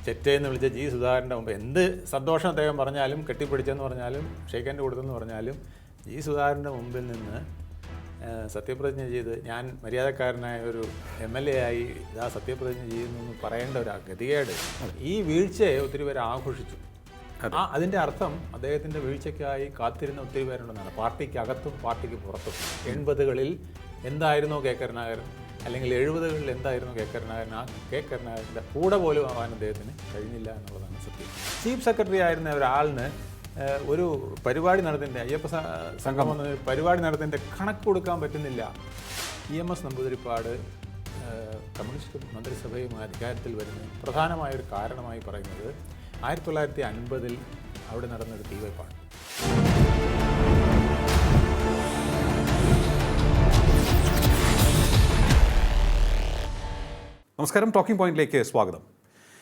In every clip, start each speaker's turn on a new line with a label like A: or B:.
A: ചെറ്റയെന്ന് വിളിച്ച ജി സുധാകരൻ്റെ മുമ്പ് എന്ത് സന്തോഷം അദ്ദേഹം പറഞ്ഞാലും കെട്ടിപ്പിടിച്ചെന്ന് പറഞ്ഞാലും ഷെയ്ക്കൻ്റെ കൊടുത്തെന്ന് പറഞ്ഞാലും ജി സുധാകരൻ്റെ മുമ്പിൽ നിന്ന് സത്യപ്രതിജ്ഞ ചെയ്ത് ഞാൻ മര്യാദക്കാരനായ ഒരു MLA ആയി ഇതാ സത്യപ്രതിജ്ഞ ചെയ്യുന്നു എന്ന് പറയേണ്ട ഒരു ഗതികേട് ഈ വീഴ്ചയെ ഒത്തിരി പേര് ആഘോഷിച്ചു. അതിൻ്റെ അർത്ഥം അദ്ദേഹത്തിൻ്റെ വീഴ്ചയ്ക്കായി കാത്തിരുന്ന ഒത്തിരി പേരുണ്ടെന്നാണ്. പാർട്ടിക്കകത്തും പാർട്ടിക്ക് പുറത്തും 80കളിൽ എന്തായിരുന്നു കെ കരുണാകരൻ, അല്ലെങ്കിൽ 70കളിൽ എന്തായിരുന്നു കെ കരുണാകരൻ, ആ കെ കരുണാകരൻ്റെ കൂടെ പോലും ആവാൻ അദ്ദേഹത്തിന് കഴിഞ്ഞില്ല എന്നുള്ളതാണ് സത്യം. ചീഫ് സെക്രട്ടറി ആയിരുന്ന ഒരാളിന് ഒരു പരിപാടി നടത്തിൻ്റെ അയ്യപ്പ സംഗമം പരിപാടി നടത്തിൻ്റെ കണക്ക് കൊടുക്കാൻ പറ്റുന്നില്ല. EMS നമ്പൂതിരിപ്പാട് കമ്മ്യൂണിസ്റ്റ് മന്ത്രിസഭയുമായി അധികാരത്തിൽ വരുന്ന പ്രധാനമായൊരു കാരണമായി പറയുന്നത് 1950 അവിടെ നടന്നൊരു തീവെപ്പാണ്.
B: നമസ്കാരം, ടോക്കിംഗ് പോയിന്റിലേക്ക് സ്വാഗതം.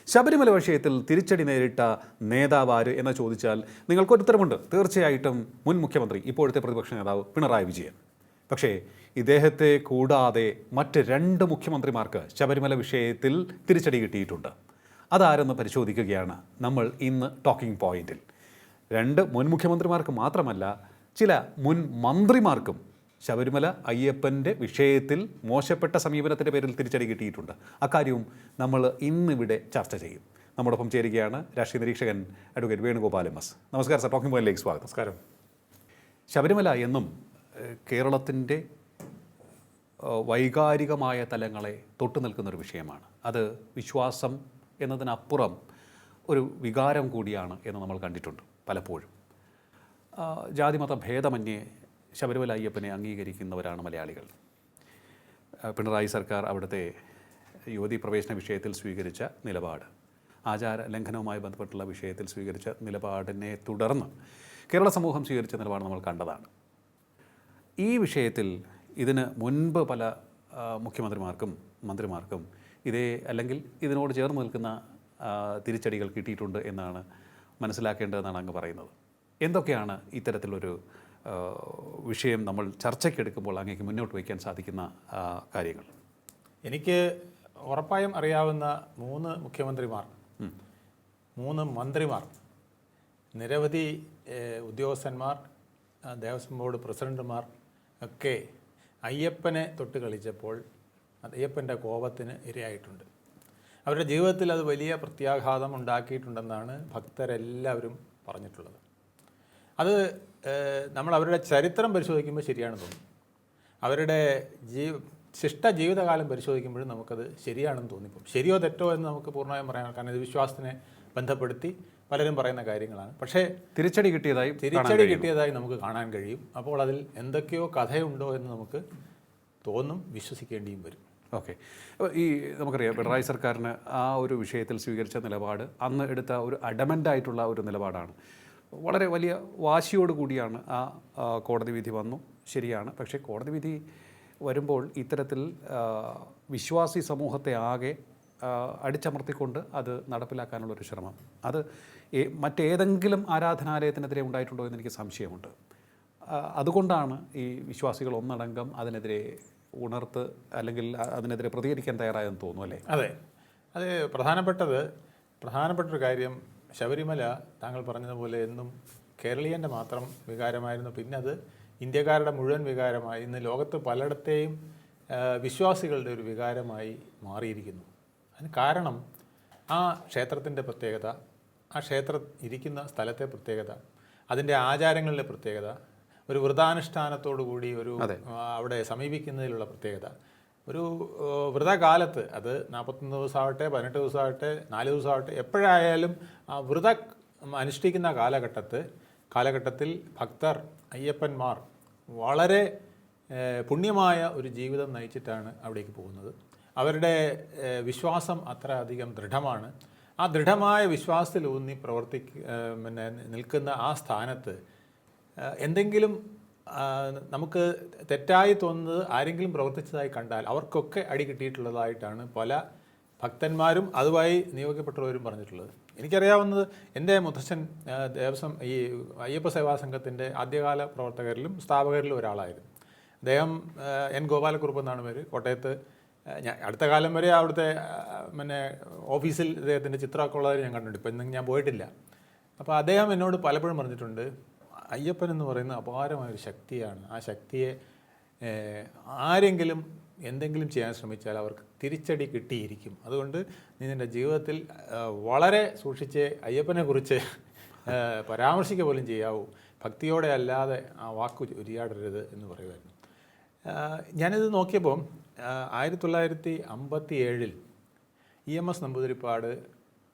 B: ശബരിമല വിഷയത്തിൽ തിരിച്ചടി നേരിട്ട നേതാവ് ആര് എന്ന് ചോദിച്ചാൽ നിങ്ങൾക്കൊരുത്തരമുണ്ട്. തീർച്ചയായിട്ടും മുൻ മുഖ്യമന്ത്രി, ഇപ്പോഴത്തെ പ്രതിപക്ഷ നേതാവ് പിണറായി വിജയൻ. പക്ഷേ ഇദ്ദേഹത്തെ കൂടാതെ മറ്റ് 2 മുഖ്യമന്ത്രിമാർക്ക് ശബരിമല വിഷയത്തിൽ തിരിച്ചടി കിട്ടിയിട്ടുണ്ട്. അതാരെന്ന് പരിശോധിക്കുകയാണ് നമ്മൾ ഇന്ന് ടോക്കിംഗ് പോയിന്റിൽ. 2 മുൻ മുഖ്യമന്ത്രിമാർക്ക് മാത്രമല്ല, ചില മുൻ മന്ത്രിമാർക്കും ശബരിമല അയ്യപ്പൻ്റെ വിഷയത്തിൽ മോശപ്പെട്ട സമീപനത്തിൻ്റെ പേരിൽ തിരിച്ചടി കിട്ടിയിട്ടുണ്ട്. അക്കാര്യവും നമ്മൾ ഇന്നിവിടെ ചർച്ച ചെയ്യും. നമ്മോടൊപ്പം ചേരുകയാണ് രാഷ്ട്രീയ നിരീക്ഷകൻ അഡ്വക്കേറ്റ് വേണുഗോപാൽ MS. നമസ്കാരം സർ, ടോക്കിംഗ് പോയിന്റിലേക്ക് സ്വാഗതം.
A: നമസ്കാരം.
B: ശബരിമല എന്നും കേരളത്തിൻ്റെ വൈകാരികമായ തലങ്ങളെ തൊട്ടു നിൽക്കുന്നൊരു വിഷയമാണ്. അത് വിശ്വാസം എന്നതിനപ്പുറം ഒരു വികാരം കൂടിയാണ് എന്ന് നമ്മൾ കണ്ടിട്ടുണ്ട് പലപ്പോഴും. ജാതിമത ഭേദമന്യേ ശബരിമല അയ്യപ്പനെ അംഗീകരിക്കുന്നവരാണ് മലയാളികൾ. പിണറായി സർക്കാർ അവിടുത്തെ യുവതീ പ്രവേശന വിഷയത്തിൽ സ്വീകരിച്ച നിലപാട്, ആചാര ലംഘനവുമായി ബന്ധപ്പെട്ടുള്ള വിഷയത്തിൽ സ്വീകരിച്ച നിലപാടിനെ തുടർന്ന് കേരള സമൂഹം സ്വീകരിച്ച നിലപാട് നമ്മൾ കണ്ടതാണ്. ഈ വിഷയത്തിൽ ഇതിന് മുൻപ് പല മുഖ്യമന്ത്രിമാർക്കും മന്ത്രിമാർക്കും അല്ലെങ്കിൽ ഇതിനോട് ചേർന്ന് നിൽക്കുന്ന തിരിച്ചടികൾ കിട്ടിയിട്ടുണ്ട് എന്നാണ് മനസ്സിലാക്കേണ്ടതെന്നാണ് അങ്ങ് പറയുന്നത്. എന്തൊക്കെയാണ് ഇത്തരത്തിലൊരു വിഷയം നമ്മൾ ചർച്ചയ്ക്കെടുക്കുമ്പോൾ അങ്ങേക്ക് മുന്നോട്ട് വയ്ക്കാൻ സാധിക്കുന്ന കാര്യങ്ങൾ?
A: എനിക്ക് ഉറപ്പായും അറിയാവുന്ന 3 മുഖ്യമന്ത്രിമാർ, 3 മന്ത്രിമാർ, നിരവധി ഉദ്യോഗസ്ഥന്മാർ, ദേവസ്വം ബോർഡ് പ്രസിഡന്റുമാർ ഒക്കെ അയ്യപ്പനെ തൊട്ട് കളിച്ചപ്പോൾ അയ്യപ്പൻ്റെ കോപത്തിന് ഇരയായിട്ടുണ്ട്. അവരുടെ ജീവിതത്തിൽ അത് വലിയ പ്രത്യാഘാതം ഉണ്ടാക്കിയിട്ടുണ്ടെന്നാണ് ഭക്തരെല്ലാവരും പറഞ്ഞിട്ടുള്ളത്. അത് നമ്മൾ അവരുടെ ചരിത്രം പരിശോധിക്കുമ്പോൾ ശരിയാണെന്ന് തോന്നും. അവരുടെ ശിഷ്ട ജീവിതകാലം പരിശോധിക്കുമ്പോഴും നമുക്കത് ശരിയാണെന്ന് തോന്നിപ്പോൾ. ശരിയോ തെറ്റോ എന്ന് നമുക്ക് പൂർണ്ണമായും പറയാൻ, കാരണം ഇത് വിശ്വാസത്തിനെ ബന്ധപ്പെടുത്തി പലരും പറയുന്ന കാര്യങ്ങളാണ്. പക്ഷേ
B: തിരിച്ചടി
A: കിട്ടിയതായി നമുക്ക് കാണാൻ കഴിയും. അപ്പോൾ അതിൽ എന്തൊക്കെയോ കഥയുണ്ടോ എന്ന് നമുക്ക് തോന്നും, വിശ്വസിക്കേണ്ടിയും വരും.
B: ഓക്കെ, ഈ നമുക്കറിയാം പിണറായി സർക്കാരിന് ആ ഒരു വിഷയത്തിൽ സ്വീകരിച്ച നിലപാട്, അന്ന് എടുത്ത ഒരു അഡമൻ്റായിട്ടുള്ള ഒരു നിലപാടാണ്. വളരെ വലിയ വാശിയോട് കൂടിയാണ് ആ കോടതി വിധി വന്നു, ശരിയാണ്. പക്ഷേ കോടതി വിധി വരുമ്പോൾ ഇത്തരത്തിൽ വിശ്വാസി സമൂഹത്തെ ആകെ അടിച്ചമർത്തിക്കൊണ്ട് അത് നടപ്പിലാക്കാനുള്ളൊരു ശ്രമം, അത് മറ്റേതെങ്കിലും ആരാധനാലയത്തിനെതിരെ ഉണ്ടായിട്ടുണ്ടോ എന്ന് എനിക്ക് സംശയമുണ്ട്. അതുകൊണ്ടാണ് ഈ വിശ്വാസികൾ ഒന്നടങ്കം അതിനെതിരെ ഉണർത്ത് അല്ലെങ്കിൽ അതിനെതിരെ പ്രതികരിക്കാൻ തയ്യാറായെന്ന് തോന്നുന്നു, അല്ലേ?
A: അതെ, അത് പ്രധാനപ്പെട്ടൊരു കാര്യം. ശബരിമല താങ്കൾ പറഞ്ഞതുപോലെ എന്നും കേരളീയൻ്റെ മാത്രം വികാരമായിരുന്നു. പിന്നെ അത് ഇന്ത്യക്കാരുടെ മുഴുവൻ വികാരമായി, ഇന്ന് ലോകത്ത് പലയിടത്തെയും വിശ്വാസികളുടെ ഒരു വികാരമായി മാറിയിരിക്കുന്നു. അതിന് കാരണം ആ ക്ഷേത്രത്തിൻ്റെ പ്രത്യേകത, ആ ക്ഷേത്രം ഇരിക്കുന്ന സ്ഥലത്തെ പ്രത്യേകത, അതിൻ്റെ ആചാരങ്ങളിലെ പ്രത്യേകത, ഒരു വ്രതാനുഷ്ഠാനത്തോടു കൂടി അവിടെ സമീപിക്കുന്നതിലുള്ള പ്രത്യേകത, ഒരു വ്രതകാലത്ത് അത് 41 ദിവസമാവട്ടെ, 18 ദിവസമാവട്ടെ, 4 ദിവസമാവട്ടെ, എപ്പോഴായാലും ആ വ്രതം അനുഷ്ഠിക്കുന്ന കാലഘട്ടത്തിൽ ഭക്തർ, അയ്യപ്പന്മാർ വളരെ പുണ്യമായ ഒരു ജീവിതം നയിച്ചിട്ടാണ് അവിടേക്ക് പോകുന്നത്. അവരുടെ വിശ്വാസം അത്ര അധികം ദൃഢമാണ്. ആ ദൃഢമായ വിശ്വാസത്തിലൂന്നി നിൽക്കുന്ന ആ സ്ഥാനത്ത് എന്തെങ്കിലും നമുക്ക് തെറ്റായി തോന്നുന്നത് ആരെങ്കിലും പ്രവർത്തിച്ചതായി കണ്ടാൽ അവർക്കൊക്കെ അടി കിട്ടിയിട്ടുള്ളതായിട്ടാണ് പല ഭക്തന്മാരും അതുമായി നിയോഗിക്കപ്പെട്ടവരും പറഞ്ഞിട്ടുള്ളത്. എനിക്കറിയാവുന്നത് എൻ്റെ മുത്തച്ഛൻ ഈ അയ്യപ്പ സേവാ സംഘത്തിൻ്റെ ആദ്യകാല പ്രവർത്തകരിലും സ്ഥാപകരിലും ഒരാളായിരുന്നു. അദ്ദേഹം N. ഗോപാലക്കുറുപ്പ് എന്നാണ് പേര്. കോട്ടയത്ത് ഞാൻ അടുത്ത കാലം വരെ അവിടുത്തെ പിന്നെ ഓഫീസിൽ അദ്ദേഹത്തിൻ്റെ ചിത്രമൊക്കെ ഉള്ളവർ ഞാൻ കണ്ടിട്ടുണ്ട്. ഇപ്പം ഇന്നും ഞാൻ പോയിട്ടില്ല. അപ്പോൾ അദ്ദേഹം എന്നോട് പലപ്പോഴും പറഞ്ഞിട്ടുണ്ട്, അയ്യപ്പൻ എന്ന് പറയുന്ന അപാരമായൊരു ശക്തിയാണ്. ആ ശക്തിയെ ആരെങ്കിലും എന്തെങ്കിലും ചെയ്യാൻ ശ്രമിച്ചാൽ അവർക്ക് തിരിച്ചടി കിട്ടിയിരിക്കും. അതുകൊണ്ട് നീ നിൻ്റെ ജീവിതത്തിൽ വളരെ സൂക്ഷിച്ച് അയ്യപ്പനെക്കുറിച്ച് പരാമർശിക്കുക പോലും ചെയ്യാവൂ, ഭക്തിയോടെ അല്ലാതെ ആ വാക്ക് ഉരിയാടരുത് എന്ന് പറയുമായിരുന്നു. ഞാനിത് നോക്കിയപ്പോൾ 1957 EMS നമ്പൂതിരിപ്പാട്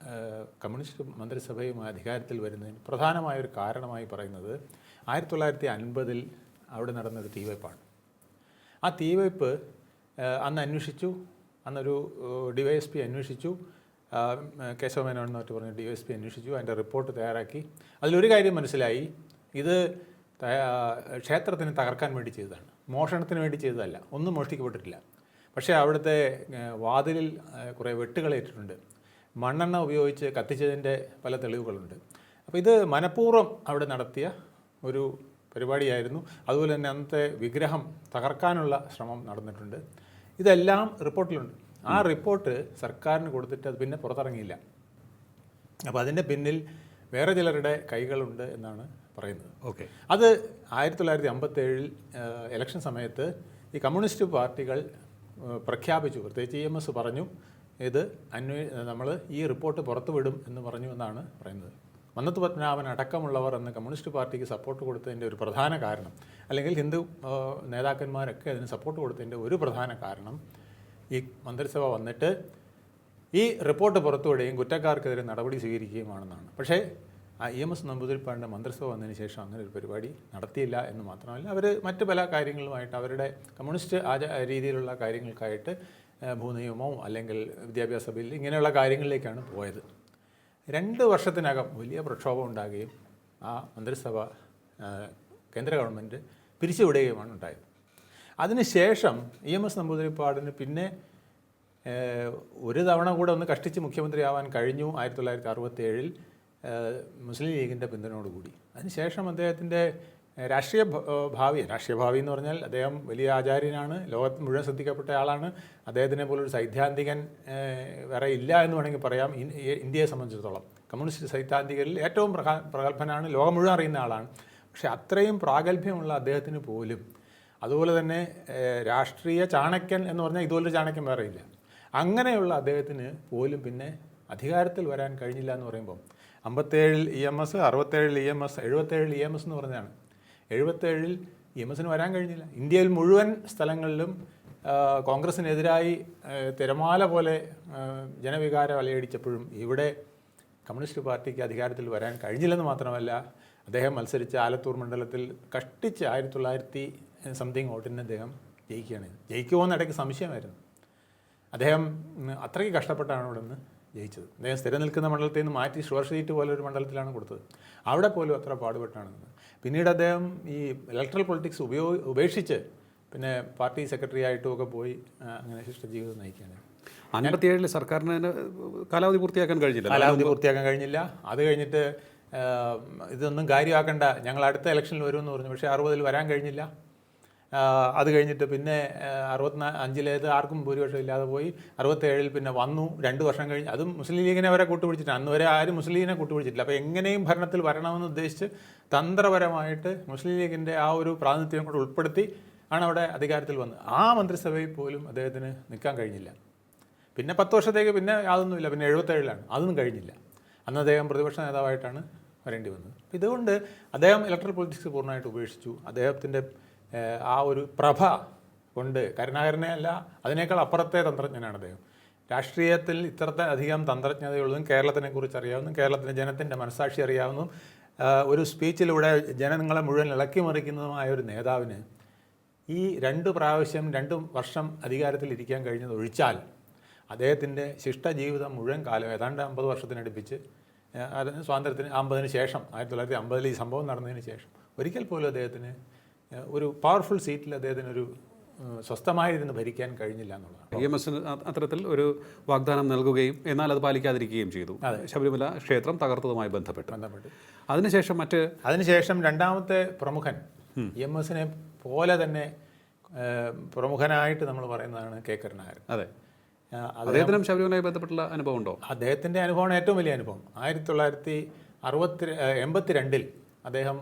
A: കമ്മ്യൂണിസ്റ്റ് മന്ത്രിസഭയുമായി അധികാരത്തിൽ വരുന്നതിന് പ്രധാനമായൊരു കാരണമായി പറയുന്നത് 1950 അവിടെ നടന്നൊരു തീവയ്പ്പാണ്. ആ തീവയ്പ്പ് അന്ന് അന്വേഷിച്ചു. അന്നൊരു DYSP അന്വേഷിച്ചു, കേശവമേനോൻ എന്നൊക്കെ പറഞ്ഞ DYSP അന്വേഷിച്ചു. അതിൻ്റെ റിപ്പോർട്ട് തയ്യാറാക്കി. അതിലൊരു കാര്യം മനസ്സിലായി, ഇത് ക്ഷേത്രത്തിന് തകർക്കാൻ വേണ്ടി ചെയ്തതാണ്, മോഷണത്തിന് വേണ്ടി ചെയ്തതല്ല. ഒന്നും മോഷ്ടിക്കപ്പെട്ടിട്ടില്ല. പക്ഷേ അവിടുത്തെ വാതിലിൽ കുറേ വെട്ടുകളേറ്റിട്ടുണ്ട്. മണ്ണെണ്ണ ഉപയോഗിച്ച് കത്തിച്ചതിൻ്റെ പല തെളിവുകളുണ്ട്. അപ്പോൾ ഇത് മനഃപൂർവ്വം അവിടെ നടത്തിയ ഒരു പരിപാടിയായിരുന്നു. അതുപോലെ തന്നെ അന്നത്തെ വിഗ്രഹം തകർക്കാനുള്ള ശ്രമം നടന്നിട്ടുണ്ട്. ഇതെല്ലാം റിപ്പോർട്ടിലുണ്ട്. ആ റിപ്പോർട്ട് സർക്കാരിന് കൊടുത്തിട്ട് അത് പിന്നെ പുറത്തിറങ്ങിയില്ല. അപ്പോൾ അതിൻ്റെ പിന്നിൽ വേറെ ചിലരുടെ കൈകളുണ്ട് എന്നാണ് പറയുന്നത്.
B: ഓക്കെ.
A: അത് 1957 ഇലക്ഷൻ സമയത്ത് ഈ കമ്മ്യൂണിസ്റ്റ് പാർട്ടികൾ പ്രഖ്യാപിച്ചു. പ്രത്യേകിച്ച് EMS പറഞ്ഞു, ഇത് നമ്മൾ ഈ റിപ്പോർട്ട് പുറത്തുവിടും എന്ന് പറഞ്ഞു എന്നാണ് പറയുന്നത്. മന്നത്ത് പത്മനാഭൻ അടക്കമുള്ളവർ അന്ന് കമ്മ്യൂണിസ്റ്റ് പാർട്ടിക്ക് സപ്പോർട്ട് കൊടുത്തതിൻ്റെ ഒരു പ്രധാന കാരണം, അല്ലെങ്കിൽ ഹിന്ദു നേതാക്കന്മാരൊക്കെ അതിന് സപ്പോർട്ട് കൊടുത്തതിൻ്റെ ഒരു പ്രധാന കാരണം, ഈ മന്ത്രിസഭ വന്നിട്ട് ഈ റിപ്പോർട്ട് പുറത്തുവിടുകയും കുറ്റക്കാർക്കെതിരെ നടപടി സ്വീകരിക്കുകയുമാണെന്നാണ്. പക്ഷേ EMS നമ്പൂതിരിപ്പാടിൻ്റെ മന്ത്രിസഭ വന്നതിന് ശേഷം അങ്ങനെ ഒരു പരിപാടി നടത്തിയില്ല എന്ന് മാത്രമല്ല, അവർ മറ്റ് പല കാര്യങ്ങളുമായിട്ട് അവരുടെ കമ്മ്യൂണിസ്റ്റ് രീതിയിലുള്ള കാര്യങ്ങൾക്കായിട്ട് ഭൂനിയമമോ അല്ലെങ്കിൽ വിദ്യാഭ്യാസ ബിൽ ഇങ്ങനെയുള്ള കാര്യങ്ങളിലേക്കാണ് പോയത്. 2 വർഷത്തിനകം വലിയ പ്രക്ഷോഭം ഉണ്ടാകുകയും ആ മന്ത്രിസഭ കേന്ദ്ര ഗവൺമെൻറ് പിരിച്ചുവിടുകയുമാണ് ഉണ്ടായത്. അതിനുശേഷം EMS നമ്പൂതിരിപ്പാടിന് പിന്നെ ഒരു തവണ കൂടെ ഒന്ന് കഷ്ടിച്ച് മുഖ്യമന്ത്രിയാവാൻ കഴിഞ്ഞു 1967 മുസ്ലിം ലീഗിൻ്റെ പിന്തുണയോടുകൂടി. അതിനുശേഷം അദ്ദേഹത്തിൻ്റെ രാഷ്ട്രീയ ഭാവി എന്ന് പറഞ്ഞാൽ അദ്ദേഹം വലിയ ആചാര്യനാണ്, ലോകത്ത് മുഴുവൻ ശ്രദ്ധിക്കപ്പെട്ട ആളാണ്. അദ്ദേഹത്തിനെ പോലൊരു സൈദ്ധാന്തികൻ വേറെ ഇല്ല എന്ന് വേണമെങ്കിൽ പറയാം. ഇന്ത്യയെ സംബന്ധിച്ചിടത്തോളം കമ്മ്യൂണിസ്റ്റ് സൈദ്ധാന്തികരിൽ ഏറ്റവും പ്രഗത്ഭനാണ്, ലോകം മുഴുവൻ അറിയുന്ന ആളാണ്. പക്ഷേ അത്രയും പ്രാഗൽഭ്യമുള്ള അദ്ദേഹത്തിന് പോലും, അതുപോലെ തന്നെ രാഷ്ട്രീയ ചാണക്യൻ എന്ന് പറഞ്ഞാൽ ഇതുപോലൊരു ചാണക്യൻ വേറെ ഇല്ല, അങ്ങനെയുള്ള അദ്ദേഹത്തിന് പോലും പിന്നെ അധികാരത്തിൽ വരാൻ കഴിഞ്ഞില്ല എന്ന് പറയുമ്പോൾ 57 EMS, 67 EMS, 77 EMS എന്ന് പറഞ്ഞതാണ്. 77 EMSന് വരാൻ കഴിഞ്ഞില്ല. ഇന്ത്യയിൽ മുഴുവൻ സ്ഥലങ്ങളിലും കോൺഗ്രസിനെതിരായി തിരമാല പോലെ ജനവികാരം അലയടിച്ചപ്പോഴും ഇവിടെ കമ്മ്യൂണിസ്റ്റ് പാർട്ടിക്ക് അധികാരത്തിൽ വരാൻ കഴിഞ്ഞില്ലെന്ന് മാത്രമല്ല, അദ്ദേഹം മത്സരിച്ച ആലത്തൂർ മണ്ഡലത്തിൽ കഷ്ടിച്ച് 1900 വോട്ടിന് അദ്ദേഹം ജയിക്കുകയാണ്. ജയിക്കുമോ എന്ന് ഇടയ്ക്ക് സംശയമായിരുന്നു. അദ്ദേഹം അത്രയ്ക്ക് കഷ്ടപ്പെട്ടാണ് ഇവിടെ നിന്ന് ജയിച്ചത്. അദ്ദേഹം സ്ഥിരം നിൽക്കുന്ന മണ്ഡലത്തിൽ നിന്ന് മാറ്റി ഷുവർ ഷീറ്റ് പോലെ ഒരു മണ്ഡലത്തിലാണ് കൊടുത്തത്. അവിടെ പോലും അത്ര പാടുപെട്ടാണ്. പിന്നീട് അദ്ദേഹം ഈ ഇലക്ട്രൽ പൊളിറ്റിക്സ് ഉപേക്ഷിച്ച് പിന്നെ പാർട്ടി സെക്രട്ടറി ആയിട്ടും ഒക്കെ പോയി അങ്ങനെ ശിഷ്ടജീവിതം നയിക്കുകയാണ്.
B: 57 സർക്കാരിന് കാലാവധി പൂർത്തിയാക്കാൻ
A: കഴിഞ്ഞില്ല. അത് കഴിഞ്ഞിട്ട് ഇതൊന്നും കാര്യമാക്കണ്ട, ഞങ്ങൾ അടുത്ത ഇലക്ഷനിൽ വരുമെന്ന് പറഞ്ഞു. പക്ഷേ 60 വരാൻ കഴിഞ്ഞില്ല. അത് കഴിഞ്ഞിട്ട് പിന്നെ 65 ആർക്കും ഭൂരിപക്ഷം ഇല്ലാതെ പോയി. 67 പിന്നെ വന്നു. 2 വർഷം കഴിഞ്ഞ് അതും മുസ്ലിം ലീഗിനെ വരെ കൂട്ടുപിടിച്ചിട്ട്, അന്ന് വരെ ആരും മുസ്ലിം ലീഗിനെ കൂട്ടുപിടിച്ചിട്ടില്ല. അപ്പോൾ എങ്ങനെയും ഭരണത്തിൽ വരണമെന്ന് ഉദ്ദേശിച്ച് തന്ത്രപരമായിട്ട് മുസ്ലിം ലീഗിൻ്റെ ആ ഒരു പ്രാതിനിധ്യം കൂടെ ഉൾപ്പെടുത്തി ആണ് അവിടെ അധികാരത്തിൽ വന്നത്. ആ മന്ത്രിസഭയിൽ പോലും അദ്ദേഹത്തിന് നിൽക്കാൻ കഴിഞ്ഞില്ല. പിന്നെ 10 വർഷത്തേക്ക് പിന്നെ യാതൊന്നുമില്ല. പിന്നെ 77 അതൊന്നും കഴിഞ്ഞില്ല. അന്ന് അദ്ദേഹം പ്രതിപക്ഷ നേതാവായിട്ടാണ് വരേണ്ടി വന്നത്. ഇതുകൊണ്ട് അദ്ദേഹം ഇലക്ട്രൽ പൊളിറ്റിക്സ് പൂർണ്ണമായിട്ട് ഉപേക്ഷിച്ചു. അദ്ദേഹത്തിൻ്റെ ആ ഒരു പ്രഭ കൊണ്ട്, കരുണാകരനെ അല്ല അതിനേക്കാൾ അപ്പുറത്തെ തന്ത്രജ്ഞനാണ് അദ്ദേഹം. രാഷ്ട്രീയത്തിൽ ഇത്രത്തെ അധികം തന്ത്രജ്ഞതയുള്ളതും കേരളത്തിനെ കുറിച്ച് അറിയാവുന്നതും കേരളത്തിൻ്റെ ജനത്തിൻ്റെ മനസ്സാക്ഷി അറിയാവുന്നതും ഒരു സ്പീച്ചിലൂടെ ജനങ്ങളെ മുഴുവൻ ഇളക്കി മറിക്കുന്നതുമായ ഒരു നേതാവിന് ഈ 2 വർഷം അധികാരത്തിൽ ഇരിക്കാൻ കഴിഞ്ഞത് ഒഴിച്ചാൽ അദ്ദേഹത്തിൻ്റെ ശിഷ്ടജീവിതം മുഴുവൻ കാലം ഏതാണ്ട് 50 വർഷത്തിനടുപ്പിച്ച്, അതിന് സ്വാതന്ത്ര്യത്തിന് 50-ന് ശേഷം 1950 ഈ സംഭവം നടന്നതിന് ശേഷം ഒരിക്കൽ പോലും അദ്ദേഹത്തിന് ഒരു പവർഫുൾ സീറ്റിൽ അദ്ദേഹത്തിനൊരു സ്വസ്ഥമായിരുന്ന് ഭരിക്കാൻ കഴിഞ്ഞില്ല എന്നുള്ളതാണ്.
B: EMS അത്തരത്തിൽ ഒരു വാഗ്ദാനം നൽകുകയും എന്നാൽ അത് പാലിക്കാതിരിക്കുകയും ചെയ്തു. ശബരിമല ക്ഷേത്രം തകർത്തതുമായി ബന്ധപ്പെട്ട് അതിനുശേഷം രണ്ടാമത്തെ പ്രമുഖൻ EMSനെ പോലെ തന്നെ
A: പ്രമുഖനായിട്ട് നമ്മൾ പറയുന്നതാണ് കെ കരുണാകരൻ.
B: അതെ, അദ്ദേഹത്തിനും ശബരിമലയുമായി ബന്ധപ്പെട്ടുള്ള അനുഭവം ഉണ്ടോ?
A: അദ്ദേഹത്തിൻ്റെ അനുഭവമാണ് ഏറ്റവും വലിയ അനുഭവം. 1982 അദ്ദേഹം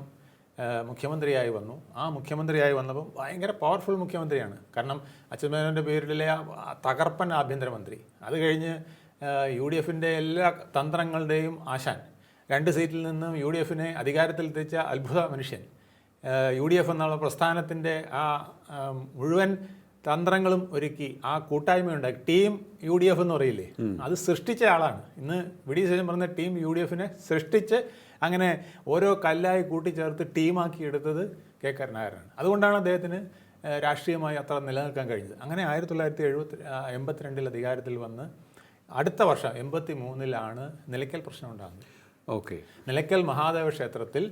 A: മുഖ്യമന്ത്രിയായി വന്നു. ആ മുഖ്യമന്ത്രിയായി വന്നപ്പോൾ ഭയങ്കര പവർഫുൾ മുഖ്യമന്ത്രിയാണ്. കാരണം അച്യുതമേനോൻ്റെ പേരിലെ തകർപ്പൻ ആഭ്യന്തരമന്ത്രി, അത് കഴിഞ്ഞ് UDFൻ്റെ എല്ലാ തന്ത്രങ്ങളുടെയും ആശാൻ, 2 സീറ്റിൽ നിന്നും UDFനെ അധികാരത്തിൽ എത്തിച്ച അത്ഭുത മനുഷ്യൻ, UDF എന്നുള്ള പ്രസ്ഥാനത്തിൻ്റെ ആ മുഴുവൻ തന്ത്രങ്ങളും ഒരുക്കി ആ കൂട്ടായ്മയുണ്ടാക്കി ടീം UDF എന്ന് പറയില്ലേ, അത് സൃഷ്ടിച്ച ആളാണ്. ഇന്ന് വി.ഡി. സതീശൻ പറഞ്ഞ ടീം UDFനെ സൃഷ്ടിച്ച് അങ്ങനെ ഓരോ കല്ലായി കൂട്ടിച്ചേർത്ത് ടീമാക്കി എടുത്തത് കെ കരുണാകരനാണ്. അതുകൊണ്ടാണ് അദ്ദേഹത്തിന് രാഷ്ട്രീയമായി അത്ര നിലനിൽക്കാൻ കഴിഞ്ഞത്. അങ്ങനെ 1982 അധികാരത്തിൽ വന്ന് അടുത്ത വർഷം 83 നിലയ്ക്കൽ പ്രശ്നം ഉണ്ടാകുന്നത്.
B: ഓക്കെ,
A: നിലയ്ക്കൽ മഹാദേവ ക്ഷേത്രത്തിൽ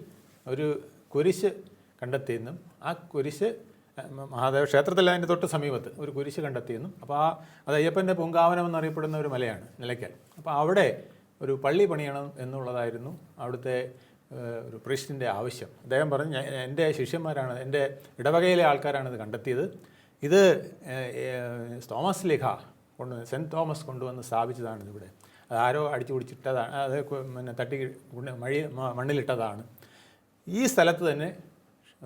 A: ഒരു കുരിശ് കണ്ടെത്തിയെന്നും ആ കുരിശ് മഹാദേവ ക്ഷേത്രത്തിൽ അതിൻ്റെ തൊട്ട് സമീപത്ത് ഒരു കുരിശ് കണ്ടെത്തിയെന്നും, അപ്പോൾ അത് അയ്യപ്പൻ്റെ പൂങ്കാവനം എന്നറിയപ്പെടുന്ന ഒരു മലയാണ് നിലയ്ക്കൽ. അപ്പോൾ അവിടെ ഒരു പള്ളി പണിയണം എന്നുള്ളതായിരുന്നു അവിടുത്തെ ഒരു പ്രീസ്റ്റിൻ്റെ ആവശ്യം. അദ്ദേഹം പറഞ്ഞു, എൻ്റെ ശിഷ്യന്മാരാണ്, എൻ്റെ ഇടവകയിലെ ആൾക്കാരാണ് ഇത് കണ്ടെത്തിയത്, ഇത് തോമസ് ലിഖ സെൻറ്റ് തോമസ് കൊണ്ടുവന്ന് സ്ഥാപിച്ചതാണ് ഇവിടെ, അതാരോ അടിച്ചു പിടിച്ചിട്ടതാണ്, അത് പിന്നെ തട്ടി മണ്ണിലിട്ടതാണ്, ഈ സ്ഥലത്ത് തന്നെ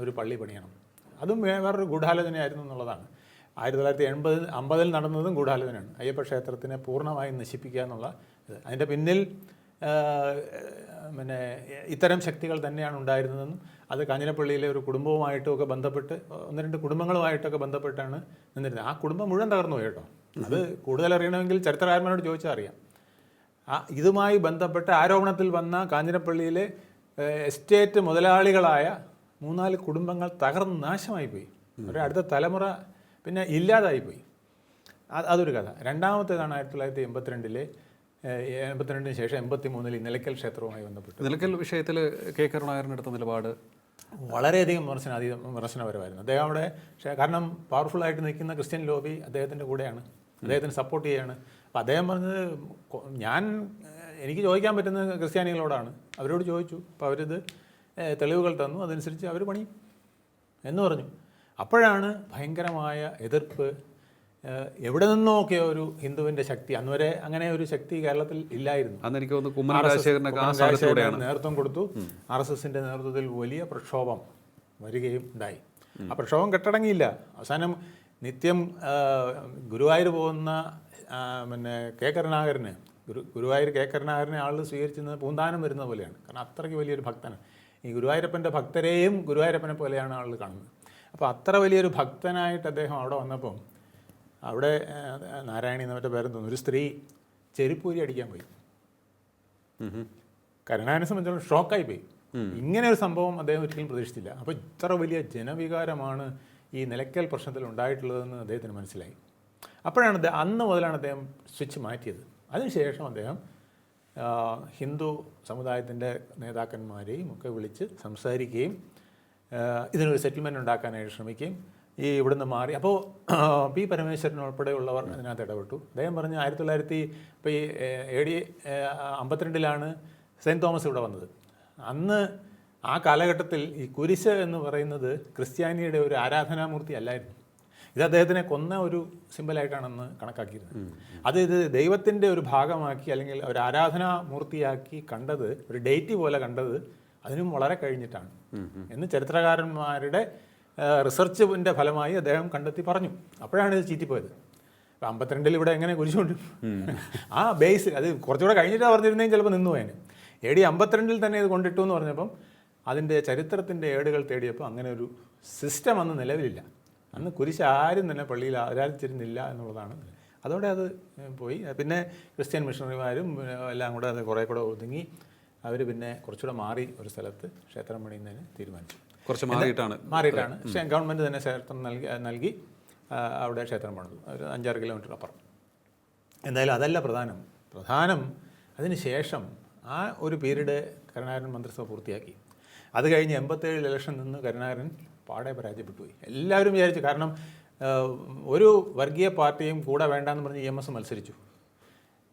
A: ഒരു പള്ളി പണിയണം. അതും വേറൊരു ഗൂഢാലോചനയായിരുന്നു എന്നുള്ളതാണ്. 1950 നടന്നതും ഗൂഢാലോചനയാണ്. അയ്യപ്പ ക്ഷേത്രത്തിനെ പൂർണ്ണമായും നശിപ്പിക്കുക എന്നുള്ള ഇത്. അതിൻ്റെ പിന്നിൽ പിന്നെ ഇത്തരം ശക്തികൾ തന്നെയാണ് ഉണ്ടായിരുന്നതെന്നും അത് കാഞ്ഞിരപ്പള്ളിയിലെ ഒരു കുടുംബവുമായിട്ടൊക്കെ ബന്ധപ്പെട്ട് 1-2 കുടുംബങ്ങളുമായിട്ടൊക്കെ ബന്ധപ്പെട്ടാണ് നിന്നിരുന്നത്. ആ കുടുംബം മുഴുവൻ തകർന്നു പോയി കേട്ടോ. അത് കൂടുതൽ അറിയണമെങ്കിൽ ചരിത്രകാരന്മാരോട് ചോദിച്ചാൽ അറിയാം. ഇതുമായി ബന്ധപ്പെട്ട് ആരോപണത്തിൽ വന്ന കാഞ്ഞിരപ്പള്ളിയിലെ എസ്റ്റേറ്റ് മുതലാളികളായ 3-4 കുടുംബങ്ങൾ തകർന്ന് നാശമായിപ്പോയി. ഒരു അടുത്ത തലമുറ പിന്നെ ഇല്ലാതായിപ്പോയി. അതൊരു കഥ. രണ്ടാമത്തേതാണ് 1982 ശേഷം 83 നിലയ്ക്കൽ ക്ഷേത്രവുമായി ബന്ധപ്പെട്ട്.
B: നിലയ്ക്കൽ വിഷയത്തിൽ കെ കരുണാകരൻ്റെ അടുത്ത നിലപാട്
A: വളരെയധികം വിമർശനപരമായിരുന്നു. അദ്ദേഹം അവിടെ കാരണം പവർഫുള്ളായിട്ട് നിൽക്കുന്ന ക്രിസ്ത്യൻ ലോബി അദ്ദേഹത്തിൻ്റെ കൂടെയാണ്, അദ്ദേഹത്തിന് സപ്പോർട്ട് ചെയ്യുകയാണ്. അപ്പോൾ അദ്ദേഹം പറഞ്ഞത്, എനിക്ക് ചോദിക്കാൻ പറ്റുന്ന ക്രിസ്ത്യാനികളോടാണ്, അവരോട് ചോദിച്ചു, അപ്പോൾ അവരിത് തെളിവുകൾ തന്നു, അതനുസരിച്ച് അവർ പണിയും എന്ന് പറഞ്ഞു. അപ്പോഴാണ് ഭയങ്കരമായ എതിർപ്പ്. എവിടെ നിന്നൊക്കെ ഒരു ഹിന്ദുവിൻ്റെ ശക്തി, അന്നുവരെ അങ്ങനെ ഒരു ശക്തി കേരളത്തിൽ ഇല്ലായിരുന്നു.
B: അന്നെനിക്ക് തോന്നുന്നു കുമ്മനം രാജശേഖരൻ
A: നേതൃത്വം കൊടുത്തു. RSSൻ്റെ നേതൃത്വത്തിൽ വലിയ പ്രക്ഷോഭം വരികയും ഉണ്ടായി. ആ പ്രക്ഷോഭം കെട്ടടങ്ങിയില്ല. അവസാനം നിത്യം ഗുരുവായൂർ പോകുന്ന പിന്നെ കെ കരുണാകരന് ഗുരുവായൂർ കെ കരുണാകരനെ ആളുകൾ സ്വീകരിച്ചിരുന്നത് പൂന്താനം വരുന്ന പോലെയാണ്. കാരണം അത്രയ്ക്ക് വലിയൊരു ഭക്തനാണ്. ഈ ഗുരുവായൂരപ്പൻ്റെ ഭക്തരെയും ഗുരുവായൂരപ്പനെ പോലെയാണ് ആളുകൾ കാണുന്നത്. അപ്പോൾ അത്ര വലിയൊരു ഭക്തനായിട്ട് അദ്ദേഹം അവിടെ വന്നപ്പം അവിടെ നാരായണി എന്നവരുടെ പേരെന്തോന്നു ഒരു സ്ത്രീ ചെരുപ്പൂരി അടിക്കാൻ പോയി. കരുണാകരനെ സംബന്ധിച്ചിടത്തോളം ഷോക്കായി പോയി. ഇങ്ങനെ ഒരു സംഭവം അദ്ദേഹം ഒരിക്കലും പ്രതീക്ഷിച്ചില്ല. അപ്പോൾ ഇത്ര വലിയ ജനവികാരമാണ് ഈ നിലയ്ക്കൽ പ്രശ്നത്തിൽ ഉണ്ടായിട്ടുള്ളതെന്ന് അദ്ദേഹത്തിന് മനസ്സിലായി. അപ്പോഴാണ് അന്ന് മുതലാണ് അദ്ദേഹം സ്വിച്ച് മാറ്റിയത്. അതിനുശേഷം അദ്ദേഹം ഹിന്ദു സമുദായത്തിൻ്റെ നേതാക്കന്മാരെയും ഒക്കെ വിളിച്ച് സംസാരിക്കുകയും ഇതിനൊരു സെറ്റിൽമെൻറ്റ് ഉണ്ടാക്കാനായിട്ട് ശ്രമിക്കുകയും ഇവിടുന്ന് മാറി. അപ്പോൾ പി പരമേശ്വരൻ ഉൾപ്പെടെയുള്ളവർ അതിനകത്ത് ഇടപെട്ടു. അദ്ദേഹം പറഞ്ഞ് 1952 സെൻറ്റ് തോമസ് ഇവിടെ വന്നത്. അന്ന് ആ കാലഘട്ടത്തിൽ ഈ കുരിശ് എന്ന് പറയുന്നത് ക്രിസ്ത്യാനിയുടെ ഒരു ആരാധനാമൂർത്തി അല്ലായിരുന്നു. ഇത് അദ്ദേഹത്തിനെ കൊന്ന ഒരു സിമ്പലായിട്ടാണെന്ന് കണക്കാക്കിയിരുന്നത്. ഇത് ദൈവത്തിൻ്റെ ഒരു ഭാഗമാക്കി അല്ലെങ്കിൽ ഒരു ആരാധനാമൂർത്തിയാക്കി കണ്ടത്, ഒരു ഡേറ്റ് പോലെ കണ്ടത് അതിനും വളരെ കഴിഞ്ഞിട്ടാണ് എന്ന് ചരിത്രകാരന്മാരുടെ റിസർച്ചിൻ്റെ ഫലമായി അദ്ദേഹം കണ്ടെത്തി പറഞ്ഞു. അപ്പോഴാണ് ഇത് ചീറ്റിപ്പോയത്. അപ്പോൾ 52 ഇവിടെ എങ്ങനെ കുരിശുകൊണ്ട് ആ ബേസ് അത് കുറച്ചുകൂടെ കഴിഞ്ഞിട്ടാണ് പറഞ്ഞിരുന്നെങ്കിൽ ചിലപ്പോൾ നിന്നു പോയേനെ. AD 52 തന്നെ ഇത് കൊണ്ടിട്ടു എന്ന് പറഞ്ഞപ്പം അതിൻ്റെ ചരിത്രത്തിൻ്റെ ഏടുകൾ തേടിയപ്പോൾ അങ്ങനെ ഒരു സിസ്റ്റം അന്ന് നിലവിലില്ല. അന്ന് കുരിശ് ആരും തന്നെ പള്ളിയിൽ ആരാധിച്ചിരുന്നില്ല എന്നുള്ളതാണ്. അതോടെ അത് പോയി. പിന്നെ ക്രിസ്ത്യൻ മിഷണറിമാരും എല്ലാം കൂടെ അത് കുറേ കൂടെ ഒതുങ്ങി അവർ പിന്നെ കുറച്ചുകൂടെ മാറി ഒരു സ്ഥലത്ത് ക്ഷേത്രം പണിയുന്നതിന് തീരുമാനിച്ചു.
B: കുറച്ച് മാറിയിട്ടാണ്
A: ഗവൺമെൻറ് തന്നെ ക്ഷേത്രം നൽകി അവിടെ ക്ഷേത്രം പണിതു, ഒരു 5-6 കിലോമീറ്റർ അപ്പുറം. എന്തായാലും അതല്ല പ്രധാനം അതിന് ശേഷം ആ ഒരു പീരീഡ് കരുണാകരൻ മന്ത്രിസഭ പൂർത്തിയാക്കി. അത് കഴിഞ്ഞ് 87 ഇലക്ഷൻ നിന്ന് കരുണാകരൻ പാടെ പരാജയപ്പെട്ടു പോയി. എല്ലാവരും വിചാരിച്ചു, കാരണം ഒരു വർഗീയ പാർട്ടിയും കൂടെ വേണ്ടാന്ന് പറഞ്ഞ് EMS മത്സരിച്ചു.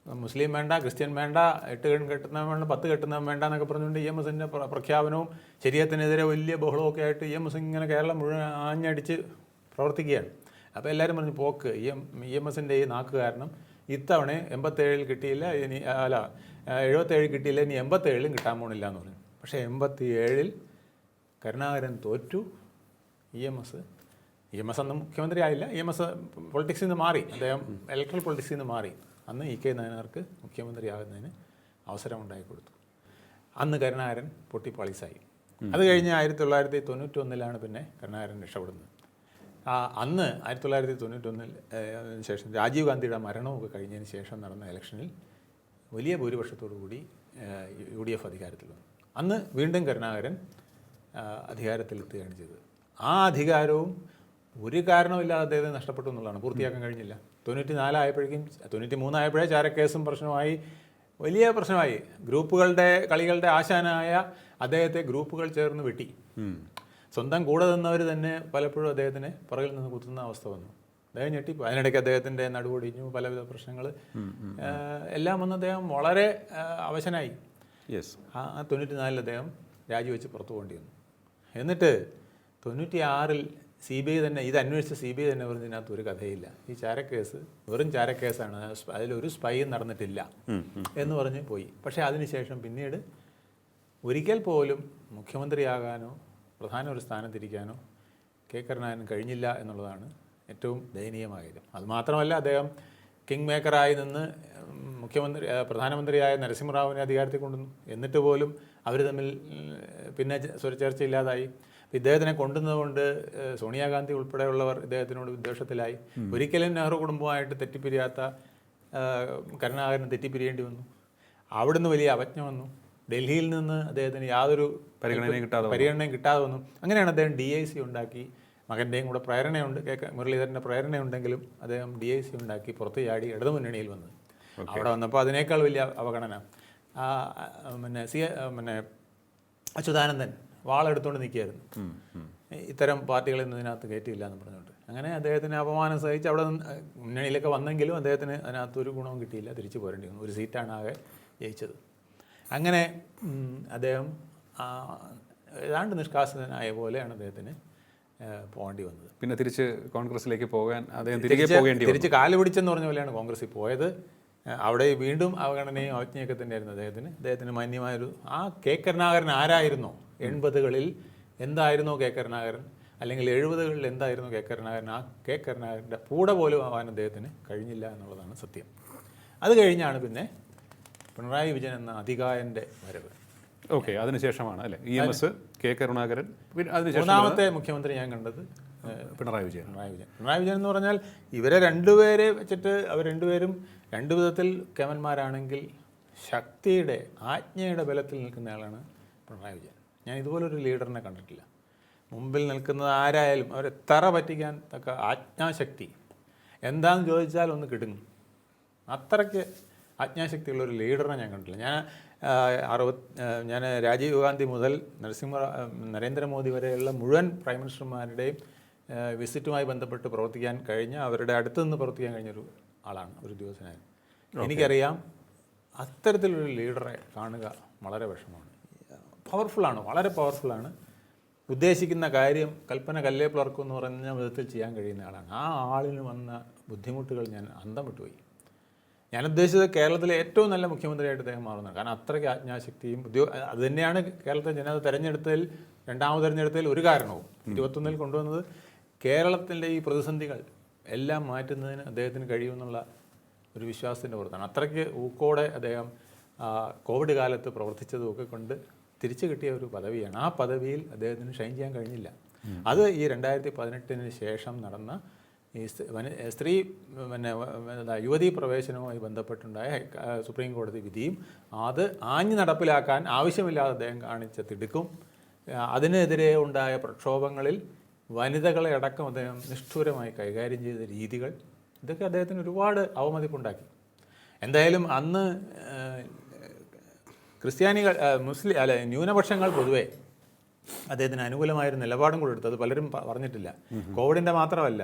A: മുസ്ലിം വേണ്ട, ക്രിസ്ത്യൻ വേണ്ട, 8 കെട്ടുന്നവൻ വേണ്ട, 10 കെട്ടുന്നവൻ വേണ്ട എന്നൊക്കെ പറഞ്ഞുകൊണ്ട് EMSൻ്റെ പ്രഖ്യാപനവും ശരീരത്തിനെതിരെ വലിയ ബഹളമൊക്കെ ആയിട്ട് EMS ഇങ്ങനെ കേരളം മുഴുവൻ ആഞ്ഞടിച്ച് പ്രവർത്തിക്കുകയാണ്. അപ്പോൾ എല്ലാവരും പറഞ്ഞു പോക്ക് EMSൻ്റെ ഈ നാക്ക് കാരണം ഇത്തവണ 87 കിട്ടിയില്ല, ഇനി 77 കിട്ടിയില്ല, ഇനി 87 കിട്ടാൻ പോണില്ല എന്ന് പറഞ്ഞു. പക്ഷേ 87 കരുണാകരൻ തോറ്റു. EMS അന്ന് മുഖ്യമന്ത്രി ആയില്ല, EMS പൊളിറ്റിക്സിൽ നിന്ന് മാറി, അദ്ദേഹം ഇലക്ട്രൽ പൊളിറ്റിക്സിൽ നിന്ന് മാറി. അന്ന് EK നായനാർക്ക് മുഖ്യമന്ത്രിയാകുന്നതിന് അവസരം ഉണ്ടാക്കി കൊടുത്തു. അന്ന് കരുണാകരൻ പൊട്ടിപ്പാളീസായി. അത് കഴിഞ്ഞ് 1991 പിന്നെ കരുണാകരൻ രക്ഷപ്പെടുന്നത്. അന്ന് 1991 ശേഷം രാജീവ് ഗാന്ധിയുടെ മരണമൊക്കെ കഴിഞ്ഞതിന് ശേഷം നടന്ന ഇലക്ഷനിൽ വലിയ ഭൂരിപക്ഷത്തോടു കൂടി UDF അധികാരത്തിൽ വന്നു. അന്ന് വീണ്ടും കരുണാകരൻ അധികാരത്തിലെത്തുകയാണ് ചെയ്തത്. ആ അധികാരവും ഒരു കാരണമില്ലാതെ അദ്ദേഹത്തിന് നഷ്ടപ്പെട്ടു എന്നുള്ളതാണ്. പൂർത്തിയാക്കാൻ കഴിഞ്ഞില്ല. 94 ആയപ്പോഴേക്കും 93 ആയപ്പോഴേ ചാരക്കേസും പ്രശ്നമായി, വലിയ പ്രശ്നമായി. കളികളുടെ ആശാനായ അദ്ദേഹത്തെ ഗ്രൂപ്പുകൾ ചേർന്ന് വെട്ടി. സ്വന്തം കൂടെ നിന്നവർ തന്നെ പലപ്പോഴും അദ്ദേഹത്തിന് പുറകിൽ നിന്ന് കുത്തുന്ന അവസ്ഥ വന്നു. അദ്ദേഹം ഞെട്ടിപ്പോയി. അതിനിടയ്ക്ക് അദ്ദേഹത്തിൻ്റെ നടുവൊടിഞ്ഞു, പലവിധ പ്രശ്നങ്ങൾ എല്ലാം വന്ന് അദ്ദേഹം വളരെ അവശനായി. 94 അദ്ദേഹം രാജിവെച്ച് പുറത്തു പോകേണ്ടി വന്നു. എന്നിട്ട് 96 CBI തന്നെ ഇത് അന്വേഷിച്ച CBI തന്നെ പറഞ്ഞു ഇതിനകത്ത് ഒരു കഥയില്ല, ഈ ചാരക്കേസ് വെറും ചാരക്കേസാണ്, അതിലൊരു സ്പൈയും നടന്നിട്ടില്ല എന്ന് പറഞ്ഞ് പോയി. പക്ഷേ അതിനുശേഷം പിന്നീട് ഒരിക്കൽ പോലും മുഖ്യമന്ത്രിയാകാനോ പ്രധാന ഒരു സ്ഥാനത്തിരിക്കാനോ കരുണാകരൻ കഴിഞ്ഞില്ല എന്നുള്ളതാണ് ഏറ്റവും ദയനീയമായത്. അതുമാത്രമല്ല, അദ്ദേഹം കിങ് മേക്കറായി നിന്ന് പ്രധാനമന്ത്രിയായ നരസിംഹറാവുവിനെ അധികാരത്തിൽ കൊണ്ടുവന്നു. എന്നിട്ട് പോലും അവർ തമ്മിൽ പിന്നെ ചർച്ചയില്ലാതായി. ഇദ്ദേഹത്തിനെ കൊണ്ടുവന്നതുകൊണ്ട് സോണിയാഗാന്ധി ഉൾപ്പെടെയുള്ളവർ ഇദ്ദേഹത്തിനോട് വിദ്വേഷത്തിലായി. ഒരിക്കലും നെഹ്റു കുടുംബമായിട്ട് തെറ്റിപ്പിരിയാത്ത കരുണാകരൻ തെറ്റിപ്പിരിയേണ്ടി വന്നു. അവിടുന്ന് വലിയ അവജ്ഞ വന്നു. ഡൽഹിയിൽ നിന്ന് അദ്ദേഹത്തിന് യാതൊരു പരിഗണനയും കിട്ടാതെ വന്നു. അങ്ങനെയാണ് അദ്ദേഹം DIC ഉണ്ടാക്കി. മകൻ്റെയും കൂടെ പ്രേരണയുണ്ട്, മുരളീധരൻ്റെ പ്രേരണയുണ്ടെങ്കിലും അദ്ദേഹം DIC ഉണ്ടാക്കി പുറത്ത് ചാടി ഇടതുമുന്നണിയിൽ വന്നത്. അവിടെ വന്നപ്പോൾ അതിനേക്കാൾ വലിയ അവഗണന. പിന്നെ അച്യുതാനന്ദൻ വാളെടുത്തുകൊണ്ട് നിൽക്കുകയായിരുന്നു. ഇത്തരം പാർട്ടികളൊന്നും ഇതിനകത്ത് കയറ്റിയില്ല എന്ന് പറഞ്ഞുകൊണ്ട്. അങ്ങനെ അദ്ദേഹത്തിന് അപമാനം സഹിച്ച് അവിടെ മുന്നണിയിലൊക്കെ വന്നെങ്കിലും അദ്ദേഹത്തിന് അതിനകത്ത് ഒരു ഗുണവും കിട്ടിയില്ല, തിരിച്ചു പോരേണ്ടി വന്നു. ഒരു സീറ്റാണ് ആകെ ജയിച്ചത്. അങ്ങനെ അദ്ദേഹം ഏതാണ്ട് നിഷ്കാസിതനായ പോലെയാണ് അദ്ദേഹത്തിന് പോകേണ്ടി വന്നത്. പിന്നെ
B: തിരിച്ച് കോൺഗ്രസിലേക്ക് പോകാൻ അദ്ദേഹം
A: തിരിച്ച് കാല് പിടിച്ചെന്ന് പറഞ്ഞ പോലെയാണ് കോൺഗ്രസിൽ പോയത്. അവിടെ വീണ്ടും അവഗണനയും അവജ്ഞയൊക്കെ തന്നെയായിരുന്നു അദ്ദേഹത്തിന് മാന്യമായൊരു കരുണാകരൻ ആരായിരുന്നോ, 80കളിൽ എന്തായിരുന്നോ കരുണാകരൻ, അല്ലെങ്കിൽ 70കളിൽ എന്തായിരുന്നു കരുണാകരൻ, കരുണാകരൻ്റെ കൂടെ പോലും ആവാൻ അദ്ദേഹത്തിന് കഴിഞ്ഞില്ല എന്നുള്ളതാണ് സത്യം. അത് കഴിഞ്ഞാണ് പിന്നെ പിണറായി വിജയൻ എന്ന അതികായൻ്റെ വരവ്.
B: അതിനുശേഷമാണ് അല്ലേ EMS, കരുണാകരൻ.
A: മൂന്നാമത്തെ മുഖ്യമന്ത്രി ഞാൻ കണ്ടത് പിണറായി വിജയൻ എന്ന് പറഞ്ഞാൽ ഇവരെ രണ്ടുപേരെ വെച്ചിട്ട് അവർ രണ്ടുപേരും രണ്ടു വിധത്തിൽ കേമന്മാരാണെങ്കിൽ ശക്തിയുടെ ആജ്ഞയുടെ ബലത്തിൽ നിൽക്കുന്നയാളാണ് പിണറായി വിജയൻ. ഞാൻ ഇതുപോലൊരു ലീഡറിനെ കണ്ടിട്ടില്ല. മുമ്പിൽ നിൽക്കുന്നത് ആരായാലും അവരെ തറ പറ്റിക്കാൻ തക്ക ആജ്ഞാശക്തി എന്താണെന്ന് ചോദിച്ചാൽ ഒന്ന് കിടുങ്ങും. അത്രയ്ക്ക് ആജ്ഞാശക്തിയുള്ളൊരു ലീഡറിനെ ഞാൻ കണ്ടിട്ടില്ല. ഞാൻ രാജീവ് ഗാന്ധി മുതൽ നരേന്ദ്രമോദി വരെയുള്ള മുഴുവൻ പ്രൈം മിനിസ്റ്റർമാരുടെയും വിസിറ്റുമായി ബന്ധപ്പെട്ട് പ്രവർത്തിക്കാൻ കഴിഞ്ഞ, അവരുടെ അടുത്ത് നിന്ന് പ്രവർത്തിക്കാൻ കഴിഞ്ഞൊരു ആളാണ്, ഒരു ഉദ്യോഗസ്ഥനായിരുന്നു. എനിക്കറിയാം അത്തരത്തിലൊരു ലീഡറെ കാണുക വളരെ വിഷമമാണ്. പവർഫുള്ളാണ്, വളരെ പവർഫുള്ളാണ്. ഉദ്ദേശിക്കുന്ന കാര്യം കൽപ്പന കല്ലേ പിളർക്കും എന്ന് പറഞ്ഞ വിധത്തിൽ ചെയ്യാൻ കഴിയുന്ന ആളാണ്. ആ ആളിന് വന്ന ബുദ്ധിമുട്ടുകൾ ഞാൻ അന്തം വിട്ടുപോയി. ഞാൻ ഉദ്ദേശിച്ചത് കേരളത്തിലെ ഏറ്റവും നല്ല മുഖ്യമന്ത്രിയായിട്ട് അദ്ദേഹം മാറുന്നതാണ്. കാരണം അത്രയ്ക്ക് ആജ്ഞാശക്തിയും അത് തന്നെയാണ് കേരളത്തെ ജനത രണ്ടാമത് തെരഞ്ഞെടുത്തതിൽ ഒരു കാരണവും. 21 കൊണ്ടുവന്നത് കേരളത്തിൻ്റെ ഈ പ്രതിസന്ധികൾ എല്ലാം മാറ്റുന്നതിന് അദ്ദേഹത്തിന് കഴിയുമെന്നുള്ള ഒരു വിശ്വാസത്തിൻ്റെ പുറത്താണ്. അത്രയ്ക്ക് ഊക്കോടെ അദ്ദേഹം കോവിഡ് കാലത്ത് പ്രവർത്തിച്ചതും ഒക്കെ കൊണ്ട് തിരിച്ചു കിട്ടിയ ഒരു പദവിയാണ്. ആ പദവിയിൽ അദ്ദേഹത്തിന് ഷൈൻ ചെയ്യാൻ കഴിഞ്ഞില്ല. അത് ഈ 2018 ശേഷം നടന്ന ഈ സ്ത്രീ യുവതീ പ്രവേശനവുമായി ബന്ധപ്പെട്ടുണ്ടായ സുപ്രീം കോടതി വിധിയും അത് ആഞ്ഞു നടപ്പിലാക്കാൻ ആവശ്യമില്ലാതെ അദ്ദേഹം കാണിച്ച തിടുക്കും, അതിനെതിരെ ഉണ്ടായ പ്രക്ഷോഭങ്ങളിൽ വനിതകളെ അടക്കം അദ്ദേഹം നിഷ്ഠൂരമായി കൈകാര്യം ചെയ്ത രീതികൾ, ഇതൊക്കെ അദ്ദേഹത്തിന് ഒരുപാട് അവമതിപ്പുണ്ടാക്കി. എന്തായാലും അന്ന് ക്രിസ്ത്യാനികൾ, ന്യൂനപക്ഷങ്ങൾ പൊതുവെ അദ്ദേഹത്തിന് അനുകൂലമായൊരു നിലപാടും കൂടെ എടുത്തത് പലരും പറഞ്ഞിട്ടില്ല. കോവിഡിൻ്റെ മാത്രമല്ല,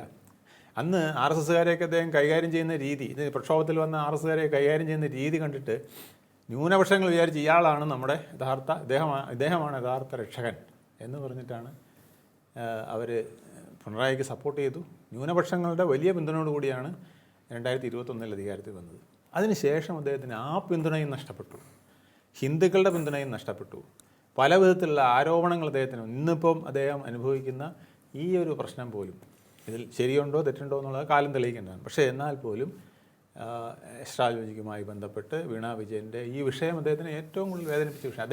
A: അന്ന് RSSകാരെയൊക്കെ അദ്ദേഹം കൈകാര്യം ചെയ്യുന്ന രീതി, ഇത് പ്രക്ഷോഭത്തിൽ വന്ന RSSകാരെ കൈകാര്യം ചെയ്യുന്ന രീതി കണ്ടിട്ട് ന്യൂനപക്ഷങ്ങൾ വിചാരിച്ച് ഇയാളാണ് നമ്മുടെ ഇദ്ദേഹമാണ് യഥാർത്ഥ രക്ഷകൻ എന്ന് പറഞ്ഞിട്ടാണ് അവർ പിണറായിക്ക് സപ്പോർട്ട് ചെയ്തു. ന്യൂനപക്ഷങ്ങളുടെ വലിയ പിന്തുണയോടുകൂടിയാണ് 2021 അധികാരത്തിൽ വന്നത്. അതിനുശേഷം അദ്ദേഹത്തിന് ആ പിന്തുണയും നഷ്ടപ്പെട്ടു, ഹിന്ദുക്കളുടെ പിന്തുണയും നഷ്ടപ്പെട്ടു. പല വിധത്തിലുള്ള ആരോപണങ്ങൾ അദ്ദേഹത്തിന്. ഇന്നിപ്പം അദ്ദേഹം അനുഭവിക്കുന്ന ഈ ഒരു പ്രശ്നം പോലും ഇതിൽ ശരിയുണ്ടോ തെറ്റുണ്ടോ എന്നുള്ളത് കാലം തെളിയിക്കേണ്ടതാണ്. പക്ഷേ എന്നാൽ പോലും എസ്ട്രാലോജിക്കുമായി ബന്ധപ്പെട്ട് വീണ വിജയൻ്റെ ഈ വിഷയം അദ്ദേഹത്തിന് ഏറ്റവും കൂടുതൽ വേദനിപ്പിച്ച വിഷയം.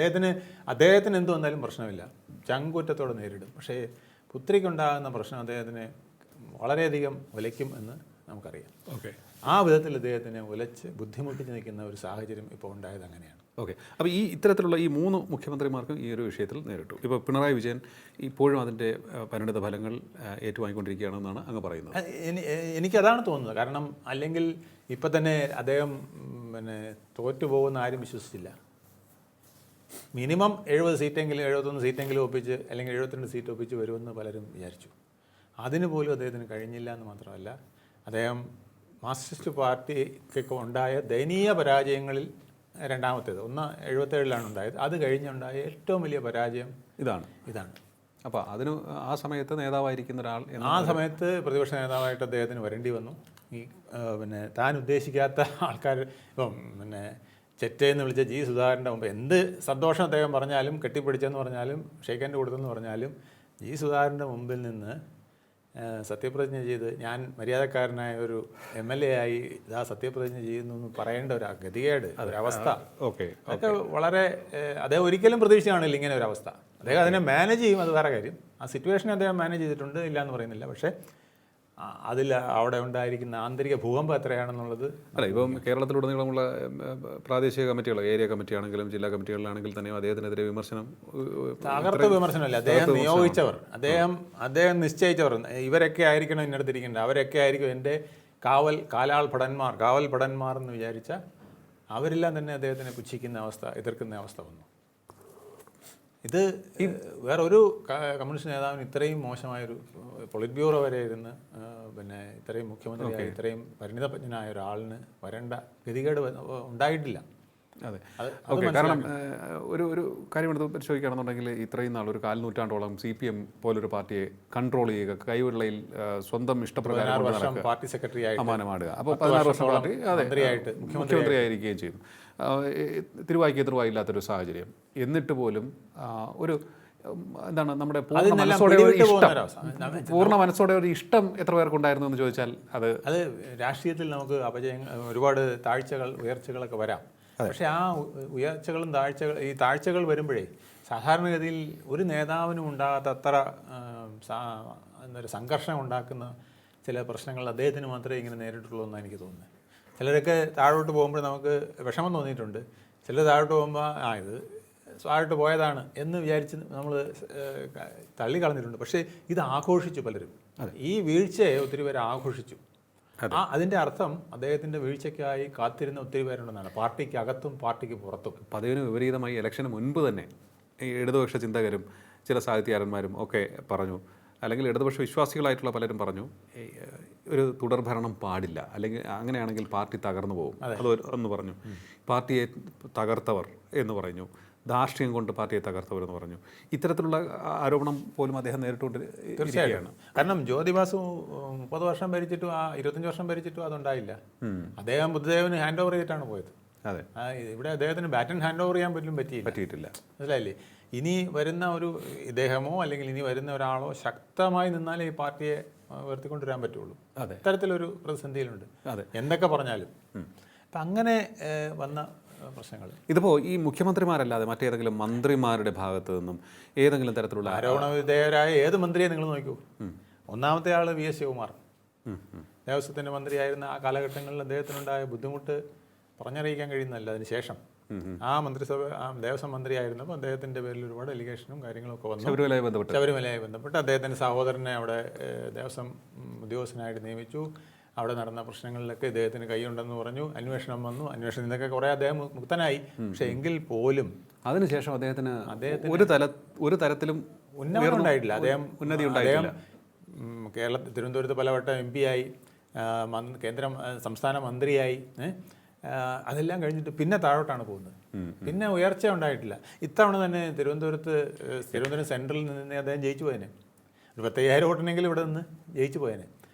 A: അദ്ദേഹത്തിന് എന്ത് വന്നാലും പ്രശ്നമില്ല, ചങ്കൂറ്റത്തോടെ നേരിടും. പക്ഷേ പുത്രിക്കുണ്ടാകുന്ന പ്രശ്നം അദ്ദേഹത്തിനെ വളരെയധികം ഉലയ്ക്കും എന്ന് നമുക്കറിയാം.
B: ഓക്കെ,
A: ആ വിധത്തിൽ അദ്ദേഹത്തിനെ ഉലച്ച് ബുദ്ധിമുട്ടിച്ച് നിൽക്കുന്ന ഒരു സാഹചര്യം ഇപ്പോൾ ഉണ്ടായത് അങ്ങനെയാണ്.
B: ഓക്കെ, അപ്പോൾ ഈ ഇത്തരത്തിലുള്ള ഈ 3 മുഖ്യമന്ത്രിമാർക്കും ഈ ഒരു വിഷയത്തിൽ നേരിട്ടു. ഇപ്പോൾ പിണറായി വിജയൻ ഇപ്പോഴും അതിൻ്റെ പരിണിത ഫലങ്ങൾ ഏറ്റുവാങ്ങിക്കൊണ്ടിരിക്കുകയാണെന്നാണ് അങ്ങ് പറയുന്നത്.
A: എനിക്കതാണ് തോന്നുന്നത്. കാരണം അല്ലെങ്കിൽ ഇപ്പം തന്നെ അദ്ദേഹം തോറ്റുപോകുന്ന ആരും വിശ്വസിച്ചില്ല. മിനിമം 70 സീറ്റെങ്കിലും 71 സീറ്റെങ്കിലും ഒപ്പിച്ച് അല്ലെങ്കിൽ 72 സീറ്റ് ഒപ്പിച്ച് വരുമെന്ന് പലരും വിചാരിച്ചു. അതിന് പോലും അദ്ദേഹത്തിന് കഴിഞ്ഞില്ല എന്ന് മാത്രമല്ല, അദ്ദേഹം മാർക്സിസ്റ്റ് പാർട്ടിക്കൊക്കെ ഉണ്ടായ ദയനീയ പരാജയങ്ങളിൽ രണ്ടാമത്തേത്, ഒന്ന് 77-ലാണ് ഉണ്ടായത്, അത് കഴിഞ്ഞുണ്ടായ ഏറ്റവും വലിയ പരാജയം ഇതാണ്.
B: അപ്പോൾ അതിന് ആ സമയത്ത് നേതാവായിരിക്കുന്ന ഒരാൾ
A: ആ സമയത്ത് പ്രതിപക്ഷ നേതാവായിട്ട് അദ്ദേഹത്തിന് വരേണ്ടി വന്നു. ഈ താൻ ഉദ്ദേശിക്കാത്ത ആൾക്കാർ, ഇപ്പം ചെറ്റയെന്ന് വിളിച്ച ജി സുധാകരൻ്റെ മുമ്പ് എന്ത് സന്തോഷം അദ്ദേഹം പറഞ്ഞാലും, കെട്ടിപ്പിടിച്ചെന്ന് പറഞ്ഞാലും, ഷെയ്ക്കൻ്റെ കൊടുത്തെന്ന് പറഞ്ഞാലും, ജി സുധാകരൻ്റെ മുമ്പിൽ നിന്ന് സത്യപ്രതിജ്ഞ ചെയ്ത് ഞാൻ മര്യാദക്കാരനായ ഒരു MLA ആയി ഇതാ സത്യപ്രതിജ്ഞ ചെയ്യുന്നു എന്ന് പറയേണ്ട ഒരു ഗതികേട്, ഒരവസ്ഥ, അതൊക്കെ വളരെ അദ്ദേഹം ഒരിക്കലും പ്രതീക്ഷ കാണില്ല ഇങ്ങനെ ഒരു അവസ്ഥ. അദ്ദേഹം അതിനെ മാനേജ് ചെയ്യും, അത് വേറെ കാര്യം. ആ സിറ്റുവേഷനെ അദ്ദേഹം മാനേജ് ചെയ്തിട്ടുണ്ട്, ഇല്ല എന്ന് പറയുന്നില്ല. പക്ഷേ അതിൽ അവിടെ ഉണ്ടായിരിക്കുന്ന ആന്തരിക ഭൂകമ്പം എത്രയാണെന്നുള്ളത്
B: അല്ല. ഇപ്പം കേരളത്തിലുടനീളമുള്ള പ്രാദേശിക കമ്മിറ്റികൾ, ഏരിയ കമ്മിറ്റി ആണെങ്കിലും ജില്ലാ കമ്മിറ്റികളിലാണെങ്കിൽ തന്നെയും അദ്ദേഹത്തിനെതിരെ വിമർശനം,
A: തകർത്ത വിമർശനമല്ല. അദ്ദേഹം നിയോഗിച്ചവർ, അദ്ദേഹം നിശ്ചയിച്ചവർ, ഇവരൊക്കെ ആയിരിക്കണം ഇന്നടത്തിരിക്കേണ്ടത്, അവരൊക്കെ ആയിരിക്കും എൻ്റെ കാവൽ ഭടന്മാർ എന്ന് വിചാരിച്ച അവരെല്ലാം തന്നെ അദ്ദേഹത്തിനെ പുച്ഛിക്കുന്ന അവസ്ഥ, എതിർക്കുന്ന അവസ്ഥ വന്നു. ഇത് വേറൊരു കമ്മ്യൂണിസ്റ്റ് നേതാവിന് ഇത്രയും മോശമായൊരു പൊളിറ്റ് ബ്യൂറോ വരെ ഇരുന്ന് ഇത്രയും മുഖ്യമന്ത്രിയായി ഇത്രയും പരിണിതജ്ഞനായ ഒരാളിന് വരേണ്ട ഗതികേട് ഉണ്ടായിട്ടില്ല.
B: അതെ, ഓക്കെ. കാരണം ഒരു കാര്യം എടുത്ത് പരിശോധിക്കുകയാണെന്നുണ്ടെങ്കിൽ ഇത്രയും നാൾ ഒരു 4 നൂറ്റാണ്ടോളം CPM പോലൊരു പാർട്ടിയെ കൺട്രോൾ ചെയ്യുക, കൈവെള്ളയിൽ സ്വന്തം ഇഷ്ടപ്രകാരം
A: പാർട്ടി സെക്രട്ടറി ആയി
B: അമാനമാടുക. അപ്പോൾ 16 വർഷം പാർട്ടി മുഖ്യമന്ത്രിയായിരിക്കുകയും ചെയ്തു. തിരുവായില്ലാത്തൊരു സാഹചര്യം. എന്നിട്ട് പോലും ഒരു എന്താണ് നമ്മുടെ പൂർണ്ണ മനസ്സോടെ ഒരു ഇഷ്ടം എത്ര പേർക്കുണ്ടായിരുന്നു എന്ന് ചോദിച്ചാൽ അത്
A: രാഷ്ട്രീയത്തിൽ നമുക്ക് ഒരുപാട് ഉയർച്ചകളൊക്കെ വരാം. പക്ഷേ ആ ഉയർച്ചകളും താഴ്ചകൾ വരുമ്പോഴേ സാധാരണഗതിയിൽ ഒരു നേതാവിനും ഉണ്ടാകാത്ത അത്ര സംഘർഷം ഉണ്ടാക്കുന്ന ചില പ്രശ്നങ്ങൾ അദ്ദേഹത്തിന് മാത്രമേ ഇങ്ങനെ നേരിട്ടുള്ളൂ എന്നാണ് എനിക്ക് തോന്നുന്നത്. ചിലരൊക്കെ താഴോട്ട് പോകുമ്പോൾ നമുക്ക് വിഷമം തോന്നിയിട്ടുണ്ട്. ചിലർ താഴോട്ട് പോകുമ്പോൾ ഇത് താഴോട്ട് പോയതാണ് എന്ന് വിചാരിച്ച് നമ്മൾ തള്ളിക്കളഞ്ഞിട്ടുണ്ട്. പക്ഷേ ഇത് ആഘോഷിച്ചു പലരും. ഈ വീഴ്ചയെ ഒത്തിരി പേര് ആഘോഷിച്ചു. അതിൻ്റെ അർത്ഥം അദ്ദേഹത്തിൻ്റെ വീഴ്ചയ്ക്കായി കാത്തിരുന്ന ഒത്തിരി പേരുണ്ടെന്നാണ്, പാർട്ടിക്ക് അകത്തും പാർട്ടിക്ക് പുറത്തും.
B: അപ്പോൾ അതിന് വിപരീതമായി ഇലക്ഷന് മുൻപ് തന്നെ ഈ ഇടതുപക്ഷ ചിന്തകരും ചില സാഹിത്യകാരന്മാരും ഒക്കെ പറഞ്ഞു, അല്ലെങ്കിൽ ഇടതുപക്ഷ വിശ്വാസികളായിട്ടുള്ള പലരും പറഞ്ഞു, ഒരു തുടർഭരണം പാടില്ല, അല്ലെങ്കിൽ അങ്ങനെയാണെങ്കിൽ പാർട്ടി തകർന്നു പോകും. അത് ഒന്ന് പറഞ്ഞു. പാർട്ടിയെ തകർത്തവർ എന്ന് പറഞ്ഞു, ധാർഷ്ട്യം കൊണ്ട് പാർട്ടിയെ തകർത്തവർ എന്ന് പറഞ്ഞു. ഇത്തരത്തിലുള്ള ആരോപണം പോലും അദ്ദേഹം നേരിട്ടുകൊണ്ട്
A: തീർച്ചയായും. കാരണം ജ്യോതിബാസു 30 വർഷം ഭരിച്ചിട്ടും 25 വർഷം ഭരിച്ചിട്ടും അതുണ്ടായില്ല. അദ്ദേഹം ബുദ്ധദേവന് ഹാൻഡ് ഓവർ ചെയ്തിട്ടാണ് പോയത്.
B: അതെ,
A: ഇവിടെ അദ്ദേഹത്തിന് ബാറ്റൺ ഹാൻഡ് ഓവർ ചെയ്യാൻ പറ്റിയിട്ടില്ല. മനസ്സിലായില്ലേ? ഇനി വരുന്ന ഒരു ഇദ്ദേഹമോ അല്ലെങ്കിൽ ഇനി വരുന്ന ഒരാളോ ശക്തമായി നിന്നാലേ ഈ പാർട്ടിയെ ഉയർത്തിക്കൊണ്ടുവരാൻ പറ്റുള്ളൂ. ഇത്തരത്തിലൊരു പ്രതിസന്ധിയിലുണ്ട് എന്തൊക്കെ പറഞ്ഞാലും. അപ്പം അങ്ങനെ വന്ന പ്രശ്നങ്ങൾ
B: ഇതിപ്പോൾ ഈ മുഖ്യമന്ത്രിമാരല്ലാതെ മറ്റേതെങ്കിലും മന്ത്രിമാരുടെ ഭാഗത്തു നിന്നും ഏതെങ്കിലും തരത്തിലുള്ള
A: ആരോപണ വിധേയരായ ഏത് മന്ത്രിയെ നിങ്ങൾ നോക്കൂ. ഒന്നാമത്തെ ആൾ VS ശിവകുമാർ, ദേവസ്വത്തിൻ്റെ മന്ത്രിയായിരുന്ന ആ കാലഘട്ടങ്ങളിൽ അദ്ദേഹത്തിനുണ്ടായ ബുദ്ധിമുട്ട് പറഞ്ഞറിയിക്കാൻ കഴിയുന്നതല്ല. അതിനുശേഷം ആ മന്ത്രിസഭ ദേവസ്വം മന്ത്രിയായിരുന്നപ്പോൾ അദ്ദേഹത്തിൻ്റെ പേരിൽ ഒരുപാട് എലിഗേഷനും കാര്യങ്ങളൊക്കെ വന്നു. ശബരിമലയുമായി ബന്ധപ്പെട്ട് അദ്ദേഹത്തിൻ്റെ സഹോദരനെ അവിടെ ദേവസ്വം ഉദ്യോഗസ്ഥനായിട്ട് നിയമിച്ചു. അവിടെ നടന്ന പ്രശ്നങ്ങളിലൊക്കെ ഇദ്ദേഹത്തിന് കൈയുണ്ടെന്ന് പറഞ്ഞു. അന്വേഷണം വന്നു. അന്വേഷണം ഇതൊക്കെ കുറേ അദ്ദേഹം മുക്തനായി. പക്ഷേ എങ്കിൽ പോലും
B: അതിനുശേഷം അദ്ദേഹത്തിന് ഒരു തരത്തിലും
A: ഉന്നതി ഉണ്ടായിട്ടില്ല. ഉന്നതി ഉണ്ടായിട്ടില്ല. തിരുവനന്തപുരത്ത് പലവട്ടം MP ആയി, സംസ്ഥാന മന്ത്രിയായി. അതെല്ലാം കഴിഞ്ഞിട്ട് പിന്നെ താഴോട്ടാണ് പോകുന്നത്. പിന്നെ ഉയർച്ച ഉണ്ടായിട്ടില്ല. ഇത്തവണ തന്നെ തിരുവനന്തപുരം സെൻട്രലിൽ നിന്ന് അദ്ദേഹം ജയിച്ചു പോയതിന്. ഒരു 10,000 വോട്ടിനെങ്കിലും ഇവിടെ നിന്ന് ജയിച്ചു പോയേനെ.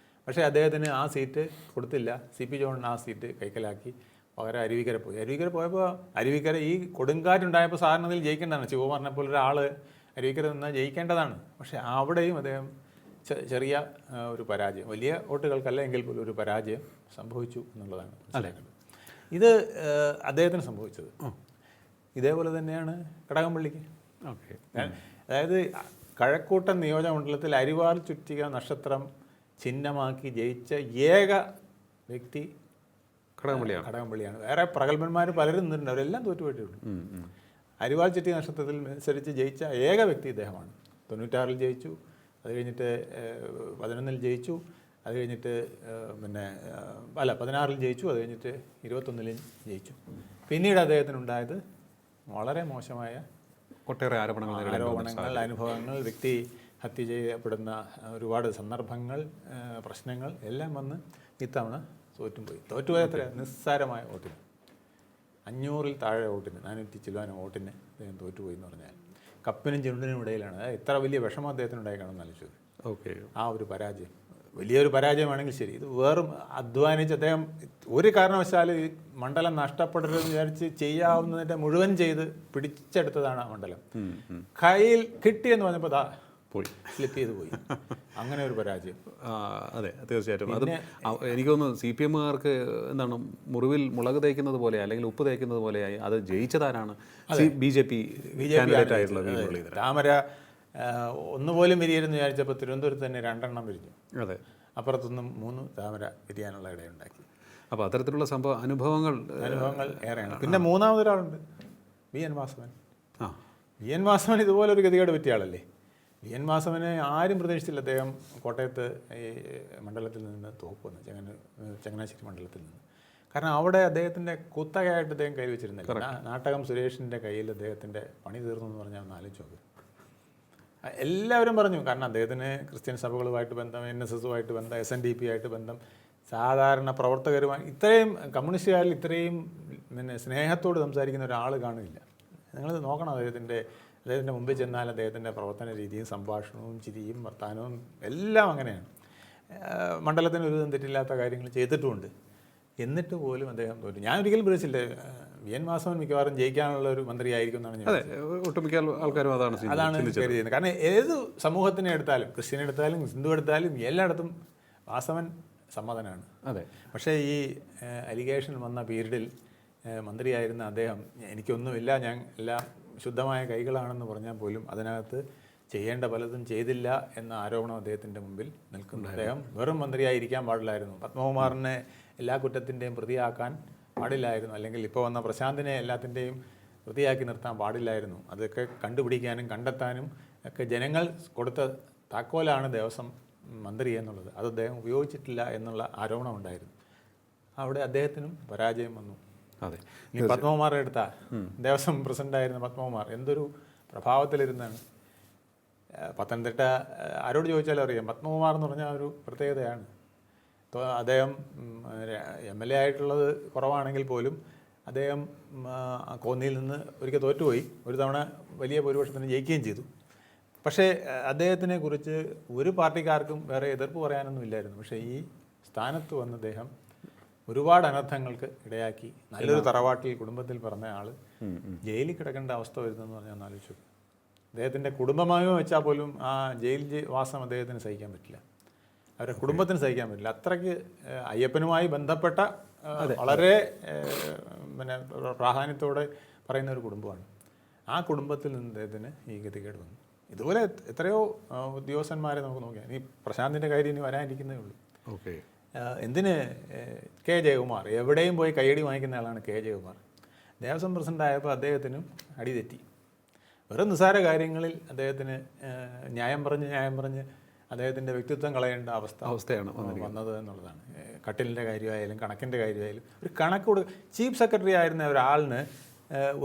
A: പക്ഷേ അദ്ദേഹത്തിന് ആ സീറ്റ് കൊടുത്തില്ല. CP ജോണിന് ആ സീറ്റ് കൈക്കലാക്കി. പകരം അരുവിക്കര പോയി. അരുവിക്കര പോയപ്പോൾ അരുവിക്കര ഈ കൊടുങ്കാറ്റുണ്ടായപ്പോൾ സാധാരണ ജയിക്കേണ്ടതാണ്. ശിവകുമാറിനെ പോലെ ഒരാൾ അരുവിക്കര നിന്നാൽ ജയിക്കേണ്ടതാണ്. പക്ഷേ അവിടെയും അദ്ദേഹം ചെറിയ ഒരു പരാജയം, വലിയ വോട്ടുകൾക്കല്ല എങ്കിൽ പോലും ഒരു പരാജയം സംഭവിച്ചു എന്നുള്ളതാണ് മനസ്സിലാക്കേണ്ടത്. ഇത് അദ്ദേഹത്തിന് സംഭവിച്ചത്. ഇതേപോലെ തന്നെയാണ് കടകംപള്ളിക്ക്.
B: ഓക്കെ.
A: അതായത് കഴക്കൂട്ടം നിയോജകമണ്ഡലത്തിൽ അരിവാൾ ചുറ്റിക നക്ഷത്രം ചിഹ്നമാക്കി ജയിച്ച ഏക വ്യക്തി കടകംപള്ളിയാണ്. വേറെ പ്രഗത്ഭന്മാർ പലരും നിന്നിട്ടുണ്ട്, അവരെല്ലാം തോറ്റുപോയിട്ടുള്ളൂ. അരിവാൾ ചുറ്റിക നക്ഷത്രത്തിൽ മത്സരിച്ച് ജയിച്ച ഏക വ്യക്തി ഇദ്ദേഹമാണ്. 96-ൽ ജയിച്ചു, അത് കഴിഞ്ഞിട്ട് 11-ൽ ജയിച്ചു, അത് കഴിഞ്ഞിട്ട് 16-ൽ ജയിച്ചു, അത് കഴിഞ്ഞിട്ട് 21-ലും ജയിച്ചു. പിന്നീട് അദ്ദേഹത്തിനുണ്ടായത് വളരെ മോശമായ
B: ഒട്ടേറെ ആരോപണങ്ങൾ,
A: അനുഭവങ്ങൾ, വ്യക്തി ഹത്യ ചെയ്യപ്പെടുന്ന ഒരുപാട് സന്ദർഭങ്ങൾ, പ്രശ്നങ്ങൾ എല്ലാം വന്ന് ഇത്തവണ തോറ്റുപോയ എത്ര നിസ്സാരമായ വോട്ടിന്, 500-ൽ താഴെ വോട്ടിന്, 400 ചില്ലുവാനും വോട്ടിന് അദ്ദേഹം തോറ്റുപോയി എന്ന് പറഞ്ഞാൽ കപ്പിനും ചുണ്ടിനും ഇടയിലാണ്. എത്ര വലിയ വിഷമം അദ്ദേഹത്തിനുണ്ടായി കാണുമെന്ന് ആലോചിച്ചത്.
B: ഓക്കെ.
A: ആ ഒരു പരാജയം വലിയൊരു പരാജയമാണെങ്കിൽ ശരി, ഇത് വെറും അധ്വാനിച്ച് അദ്ദേഹം ഒരു കാരണവശാലും ഈ മണ്ഡലം നഷ്ടപ്പെടരുതെന്ന് വിചാരിച്ച് ചെയ്യാവുന്നതിൻ്റെ മുഴുവൻ ചെയ്ത് പിടിച്ചെടുത്തതാണ് ആ മണ്ഡലം. കയ്യിൽ കിട്ടിയെന്ന് പറഞ്ഞപ്പോൾ
B: പോയി,
A: സ്ലിപ്പ് ചെയ്ത് പോയി. അങ്ങനെ ഒരു പരാജയം.
B: അതെ, തീർച്ചയായിട്ടും. അതും എനിക്ക് തോന്നുന്നു CPM-കാർക്ക് എന്താണ് മുറിവിൽ മുളക് തേക്കുന്നത് പോലെ അല്ലെങ്കിൽ ഉപ്പ് തേക്കുന്നത് പോലെയായി. അത് ജയിച്ചതാരാണ്? BJP കാൻഡിഡേറ്റ് ആയിട്ടുള്ള വി. മുരളീധരൻ.
A: താമര ഒന്നുപോലും വിരിയരുന്ന് വിചാരിച്ചപ്പോൾ തിരുവനന്തപുരത്ത് തന്നെ 2 എണ്ണം വിരിഞ്ഞു.
B: അതെ,
A: അപ്പുറത്തൊന്നും 3 താമര വിരിയാനുള്ള ഇടയുണ്ടാക്കി.
B: അപ്പോൾ അത്തരത്തിലുള്ള അനുഭവങ്ങൾ
A: ഏറെയാണ്. പിന്നെ മൂന്നാമതൊരാളുണ്ട്, VN വാസവൻ. VN വാസവൻ ഇതുപോലൊരു ഗതികേട് പറ്റിയ ആളല്ലേ. VN വാസവനെ ആരും പ്രതീക്ഷിച്ചില്ല അദ്ദേഹം കോട്ടയത്ത് ഈ മണ്ഡലത്തിൽ നിന്ന് തോക്കുമെന്ന്, ചങ്ങനാശ്ശേരി മണ്ഡലത്തിൽ നിന്ന്. കാരണം അവിടെ അദ്ദേഹത്തിൻ്റെ കുത്തകയായിട്ട് അദ്ദേഹം കൈവച്ചിരുന്നില്ല. നാട്ടകം സുരേഷിൻ്റെ കയ്യിൽ അദ്ദേഹത്തിൻ്റെ പണി തീർന്നു എന്ന് പറഞ്ഞാൽ ഒന്ന് ആലോചിച്ച് നോക്ക്. എല്ലാവരും പറഞ്ഞു, കാരണം അദ്ദേഹത്തിന് ക്രിസ്ത്യൻ സഭകളുമായിട്ട് ബന്ധം, NSSുമായിട്ട് ബന്ധം, SNDP ആയിട്ട് ബന്ധം, സാധാരണ പ്രവർത്തകരുമായി, ഇത്രയും കമ്മ്യൂണിസ്റ്റുകാരിൽ ഇത്രയും സ്നേഹത്തോട് സംസാരിക്കുന്ന ഒരാൾ കാണില്ല. നിങ്ങൾ നോക്കണം, അദ്ദേഹത്തിൻ്റെ മുമ്പിൽ ചെന്നാൽ അദ്ദേഹത്തിൻ്റെ പ്രവർത്തന രീതിയും സംഭാഷണവും ചിരിയും വർത്തമാനവും എല്ലാം അങ്ങനെയാണ്. മണ്ഡലത്തിന് ഒരു തെറ്റില്ലാത്ത കാര്യങ്ങൾ ചെയ്തിട്ടുമുണ്ട്. എന്നിട്ട് പോലും അദ്ദേഹം തോറ്റു. ഞാൻ ഒരിക്കലും പ്രതീക്ഷിച്ചില്ല VN വാസവൻ മിക്കവാറും ജയിക്കാനുള്ള ഒരു മന്ത്രിയായിരിക്കും എന്നാണ് ഞാൻ.
B: ഒട്ടുമിക്ക ആൾക്കാരും അതാണ്
A: കരുതിയത്. കാരണം ഏത് സമൂഹത്തിനെ എടുത്താലും, ക്രിസ്ത്യൻ എടുത്താലും ഹിന്ദു എടുത്താലും എല്ലായിടത്തും വാസവൻ സമ്മതനാണ്.
B: അതെ.
A: പക്ഷേ ഈ അലിഗേഷൻ വന്ന പീരീഡിൽ മന്ത്രിയായിരുന്ന അദ്ദേഹം എനിക്കൊന്നുമില്ല, ഞാൻ എല്ലാം ശുദ്ധമായ കൈകളാണെന്ന് പറഞ്ഞാൽ പോലും അതിനകത്ത് ചെയ്യേണ്ട പലതും ചെയ്തില്ല എന്ന ആരോപണം അദ്ദേഹത്തിൻ്റെ മുമ്പിൽ നിൽക്കുന്നു. അദ്ദേഹം വെറും മന്ത്രിയായിരിക്കാൻ പാടില്ലായിരുന്നു. പത്മകുമാറിനെ എല്ലാ കുറ്റത്തിൻ്റെയും പ്രതിയാക്കാൻ പാടില്ലായിരുന്നു. അല്ലെങ്കിൽ ഇപ്പോൾ വന്ന പ്രശാന്തിനെ എല്ലാത്തിൻ്റെയും പ്രതിയാക്കി നിർത്താൻ പാടില്ലായിരുന്നു. അതൊക്കെ കണ്ടുപിടിക്കാനും കണ്ടെത്താനും ഒക്കെ ജനങ്ങൾ കൊടുത്ത താക്കോലാണ് ദേവസ്വം മന്ത്രി എന്നുള്ളത്. അത് അദ്ദേഹം ഉപയോഗിച്ചിട്ടില്ല എന്നുള്ള ആരോപണം ഉണ്ടായിരുന്നു. അവിടെ അദ്ദേഹത്തിനും പരാജയം വന്നു.
B: അതെ.
A: ഇനി പത്മകുമാർ എടുത്ത ദേവസ്വം പ്രസിഡൻ്റായിരുന്ന പത്മകുമാർ എന്തൊരു പ്രഭാവത്തിലിരുന്നാണ്. പത്തനംതിട്ട ആരോട് ചോദിച്ചാലും അറിയാം, പത്മകുമാർ എന്ന് പറഞ്ഞാൽ ഒരു പ്രത്യേകതയാണ്. അദ്ദേഹം MLA ആയിട്ടുള്ളത് കുറവാണെങ്കിൽ പോലും അദ്ദേഹം കോന്നിയിൽ നിന്ന് ഒരിക്കൽ തോറ്റുപോയി, ഒരു തവണ വലിയ ഭൂരിപക്ഷത്തിന് ജയിക്കുകയും ചെയ്തു. പക്ഷേ അദ്ദേഹത്തിനെ കുറിച്ച് ഒരു പാർട്ടിക്കാർക്കും വേറെ എതിർപ്പ് പറയാനൊന്നും ഇല്ലായിരുന്നു. പക്ഷേ ഈ സ്ഥാനത്ത് വന്ന് അദ്ദേഹം ഒരുപാട് അനർത്ഥങ്ങൾക്ക് ഇടയാക്കി. നല്ലൊരു തറവാട്ടിൽ കുടുംബത്തിൽ പറഞ്ഞ ആൾ ജയിലിൽ കിടക്കേണ്ട അവസ്ഥ വരുന്നതെന്ന് പറഞ്ഞാൽ ഒന്ന് ആലോചിച്ചു. അദ്ദേഹത്തിൻ്റെ കുടുംബമായോ വെച്ചാൽ പോലും ആ ജയിൽ വാസം അദ്ദേഹത്തിന് സഹിക്കാൻ പറ്റില്ല, അവരുടെ കുടുംബത്തിന് സഹിക്കാൻ പറ്റില്ല. അത്രയ്ക്ക് അയ്യപ്പനുമായി ബന്ധപ്പെട്ട വളരെ പ്രാധാന്യത്തോടെ പറയുന്ന ഒരു കുടുംബമാണ്. ആ കുടുംബത്തിൽ നിന്ന് അദ്ദേഹത്തിന് ഈ ഗതികേട് വന്നു. ഇതുപോലെ എത്രയോ ഉദ്യോഗസ്ഥന്മാരെ നമുക്ക് നോക്കിയാൽ, ഇനി പ്രശാന്തിൻ്റെ കാര്യം ഇനി വരാനിരിക്കുന്നേ ഉള്ളൂ.
B: ഓക്കെ.
A: എന്തിന് കെ ജയകുമാർ, എവിടെയും പോയി കൈയടി വാങ്ങിക്കുന്ന ആളാണ് കെ ജയകുമാർ. ദേവസ്വം പ്രസിഡൻ്റായപ്പോൾ അദ്ദേഹത്തിനും അടി തെറ്റി. വെറും നിസ്സാര അദ്ദേഹത്തിന് ന്യായം പറഞ്ഞ് അദ്ദേഹത്തിൻ്റെ വ്യക്തിത്വം കളയേണ്ട അവസ്ഥയാണ് വന്നത് എന്നുള്ളതാണ്. കട്ടിലിൻ്റെ കാര്യമായാലും കണക്കിൻ്റെ കാര്യമായാലും ഒരു കണക്ക് ചീഫ് സെക്രട്ടറി ആയിരുന്ന ഒരാളിന്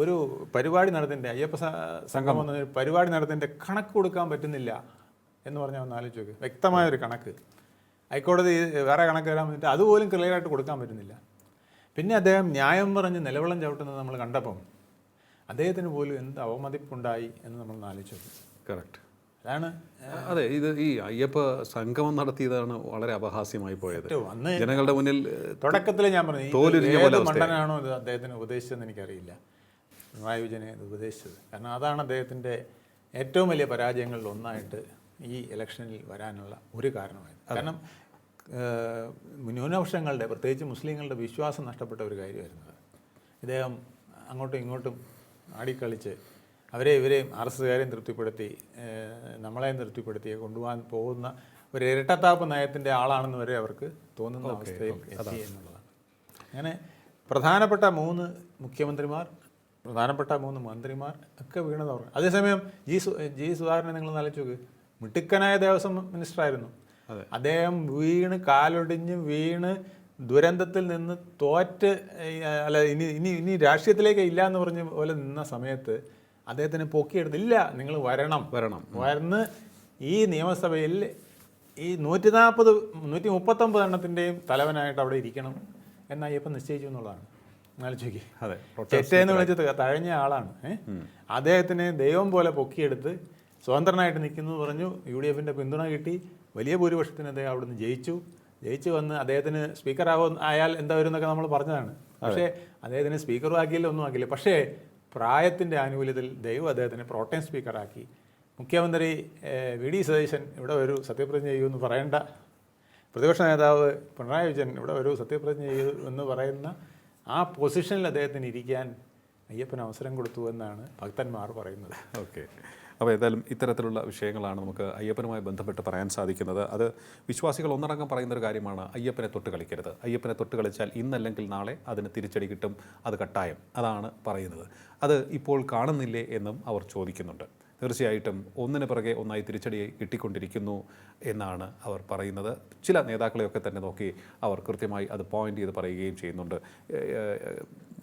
A: ഒരു പരിപാടി നടത്തിൻ്റെ അയ്യപ്പ സംഘം എന്ന പരിപാടി നടത്തിൻ്റെ കണക്ക് കൊടുക്കാൻ പറ്റുന്നില്ല എന്ന് പറഞ്ഞാൽ ഒന്ന് ആലോചിച്ച് നോക്ക്. വ്യക്തമായൊരു കണക്ക് ഹൈക്കോടതി വേറെ കണക്ക് തരാൻ വേണ്ടിയിട്ട് അതുപോലും ക്ലിയറായിട്ട് കൊടുക്കാൻ പറ്റുന്നില്ല. പിന്നെ അദ്ദേഹം ന്യായം പറഞ്ഞ് നിലവിളം ചവിട്ടുന്നത് നമ്മൾ കണ്ടപ്പം അദ്ദേഹത്തിന് പോലും എന്ത് അവമതിപ്പുണ്ടായി എന്ന് നമ്മൾ ആലോചിച്ച് നോക്കും.
B: കറക്റ്റ്.
A: അതാണ്
B: അതെ, ഇത് ഈ അയ്യപ്പ സംഗമം നടത്തിയതാണ് വളരെ അപഹാസ്യമായി പോയത്.
A: ഏറ്റവും അന്ന്
B: ജനങ്ങളുടെ മുന്നിൽ
A: തുടക്കത്തിൽ ഞാൻ പറഞ്ഞു
B: തോലുരിഞ്ഞ
A: ഏത്
B: പോലെ
A: മണ്ടനാണോ ഇത് അദ്ദേഹത്തിന് ഉപദേശിച്ചതെന്ന് എനിക്കറിയില്ല. പിണറായി വിജയനെ ഇത് ഉപദേശിച്ചത്. കാരണം അതാണ് അദ്ദേഹത്തിൻ്റെ ഏറ്റവും വലിയ പരാജയങ്ങളിൽ ഒന്നായിട്ട് ഈ ഇലക്ഷനിൽ വരാനുള്ള ഒരു കാരണമായത്. കാരണം ന്യൂനപക്ഷങ്ങളുടെ പ്രത്യേകിച്ച് മുസ്ലിങ്ങളുടെ വിശ്വാസം നഷ്ടപ്പെട്ട ഒരു കാര്യമായിരുന്നത്. ഇദ്ദേഹം അങ്ങോട്ടും ഇങ്ങോട്ടും ആടിക്കളിച്ച് ഇവരെയും RSSകാരെയും തൃപ്തിപ്പെടുത്തി നമ്മളെയും തൃപ്തിപ്പെടുത്തി കൊണ്ടുപോകാൻ പോകുന്ന ഒരു ഇരട്ടത്താപ്പ് നയത്തിൻ്റെ ആളാണെന്ന് വരെ അവർക്ക് തോന്നുന്ന അവസ്ഥയിൽ എത്തി എന്നുള്ളതാണ്. അങ്ങനെ പ്രധാനപ്പെട്ട 3 മുഖ്യമന്ത്രിമാർ, പ്രധാനപ്പെട്ട 3 മന്ത്രിമാർ ഒക്കെ വീണത് അവർ. അതേസമയം ജി സുധാകരനെ നിങ്ങൾ ആലോചിച്ച് നോക്ക്, മിടുക്കനായ ദേവസ്വം മിനിസ്റ്ററായിരുന്നു. അദ്ദേഹം കാലൊടിഞ്ഞ് വീണ് ദുരന്തത്തിൽ നിന്ന് തോറ്റ് അല്ല ഇനി രാഷ്ട്രീയത്തിലേക്ക് ഇല്ല എന്ന് പറഞ്ഞ പോലെ നിന്ന സമയത്ത് അദ്ദേഹത്തിന് പൊക്കിയെടുത്തില്ല. നിങ്ങൾ വരന്ന് ഈ നിയമസഭയിൽ ഈ 139 എണ്ണത്തിൻ്റെയും തലവനായിട്ട് അവിടെ ഇരിക്കണം എന്ന് അയ്യപ്പൻ നിശ്ചയിച്ചു എന്നുള്ളതാണ്. ആലോചിക്ക്. ചെറ്റയെന്ന് വിളിച്ചത് തഴഞ്ഞ ആളാണ്. അദ്ദേഹത്തിന് ദൈവം പോലെ പൊക്കിയെടുത്ത് സ്വതന്ത്രനായിട്ട് നിൽക്കുന്നു പറഞ്ഞു. UDFൻ്റെ പിന്തുണ കിട്ടി. വലിയ ഭൂരിപക്ഷത്തിന് അദ്ദേഹം അവിടുന്ന് ജയിച്ചു വന്ന് അദ്ദേഹത്തിന് ആയാൽ എന്താ വരുന്നൊക്കെ നമ്മൾ പറഞ്ഞതാണ്. പക്ഷേ അദ്ദേഹത്തിന് സ്പീക്കറും ആക്കിയില്ല, ഒന്നും ആക്കിയില്ല. പക്ഷേ പ്രായത്തിൻ്റെ ആനുകൂല്യത്തിൽ ദൈവം അദ്ദേഹത്തിന് പ്രോട്ടേം സ്പീക്കറാക്കി. മുഖ്യമന്ത്രി VD സതീശൻ ഇവിടെ ഒരു സത്യപ്രതിജ്ഞ ചെയ്യുമെന്ന് പറയേണ്ട, പ്രതിപക്ഷ നേതാവ് പിണറായി വിജയൻ ഇവിടെ ഒരു സത്യപ്രതിജ്ഞ ചെയ്യൂ എന്ന് പറയുന്ന ആ പൊസിഷനിൽ അദ്ദേഹത്തിന് ഇരിക്കാൻ അയ്യപ്പൻ അവസരം കൊടുത്തു എന്നാണ് ഭക്തന്മാർ പറയുന്നത്.
B: ഓക്കെ. അപ്പോൾ ഏതായാലും ഇത്തരത്തിലുള്ള വിഷയങ്ങളാണ് നമുക്ക് അയ്യപ്പനുമായി ബന്ധപ്പെട്ട് പറയാൻ സാധിക്കുന്നത്. അത് വിശ്വാസികൾ ഒന്നടങ്കം പറയുന്നൊരു കാര്യമാണ്, അയ്യപ്പനെ തൊട്ട് കളിക്കരുത്. അയ്യപ്പനെ തൊട്ട് കളിച്ചാൽ ഇന്നല്ലെങ്കിൽ നാളെ അതിന് തിരിച്ചടി കിട്ടും, അത് കട്ടായം. അതാണ് പറയുന്നത്. അത് ഇപ്പോൾ കാണുന്നില്ലേ എന്നും അവർ ചോദിക്കുന്നുണ്ട്. തീർച്ചയായിട്ടും ഒന്നിന് പിറകെ ഒന്നായി തിരിച്ചടി കിട്ടിക്കൊണ്ടിരിക്കുന്നു എന്നാണ് അവർ പറയുന്നത്. ചില നേതാക്കളെയൊക്കെ തന്നെ നോക്കി അവർ കൃത്യമായി അത് പോയിന്റ് ചെയ്ത് പറയുകയും ചെയ്യുന്നുണ്ട്.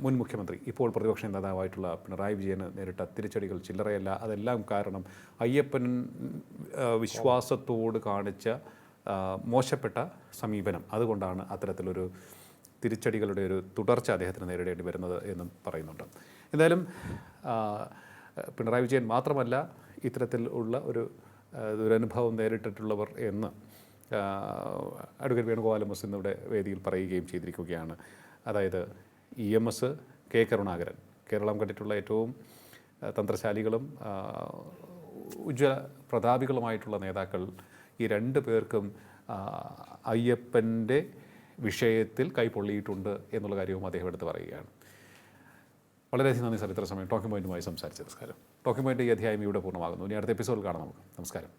B: മുൻ മുഖ്യമന്ത്രി, ഇപ്പോൾ പ്രതിപക്ഷ നേതാവായിട്ടുള്ള പിണറായി വിജയന് നേരിട്ട തിരിച്ചടികൾ ചില്ലറയല്ല. അതെല്ലാം കാരണം അയ്യപ്പൻ വിശ്വാസത്തോട് കാണിച്ച മോശപ്പെട്ട സമീപനം. അതുകൊണ്ടാണ് അത്തരത്തിലൊരു തിരിച്ചടികളുടെ ഒരു തുടർച്ച അദ്ദേഹത്തിന് നേരിടേണ്ടി വരുന്നത് എന്നും പറയുന്നുണ്ട്. എന്തായാലും പിണറായി വിജയൻ മാത്രമല്ല ഇത്തരത്തിൽ ഉള്ള ഒരു ദുരനുഭവം നേരിട്ടിട്ടുള്ളവർ എന്ന് അഡ്വക്കേറ്റ് വേണുഗോപാൽ എം എസ് ഇന്നിവിടെ വേദിയിൽ പറയുകയും ചെയ്തിരിക്കുകയാണ്. അതായത് EMS, K കരുണാകരൻ, കേരളം കണ്ടിട്ടുള്ള ഏറ്റവും തന്ത്രശാലികളും ഉജ്ജ്വല പ്രതാപികളുമായിട്ടുള്ള നേതാക്കൾ, ഈ 2 പേർക്കും അയ്യപ്പൻ്റെ വിഷയത്തിൽ കൈപ്പൊള്ളിയിട്ടുണ്ട് എന്നുള്ള കാര്യവും അദ്ദേഹം എടുത്ത് പറയുകയാണ്. വളരെയധികം നന്ദി സാർ ഇത്ര സമയം ടോക്കിംഗ് പോയിന്റുമായി സംസാരിച്ചത്. നമസ്കാരം. ടോക്കിംഗ് പോയിന്റ് ഈ അധ്യായം ഇവിടെ പൂർണ്ണമാകുന്നു. ഇനി അടുത്ത എപ്പിസോഡിൽ കാണാം നമുക്ക്. നമസ്കാരം.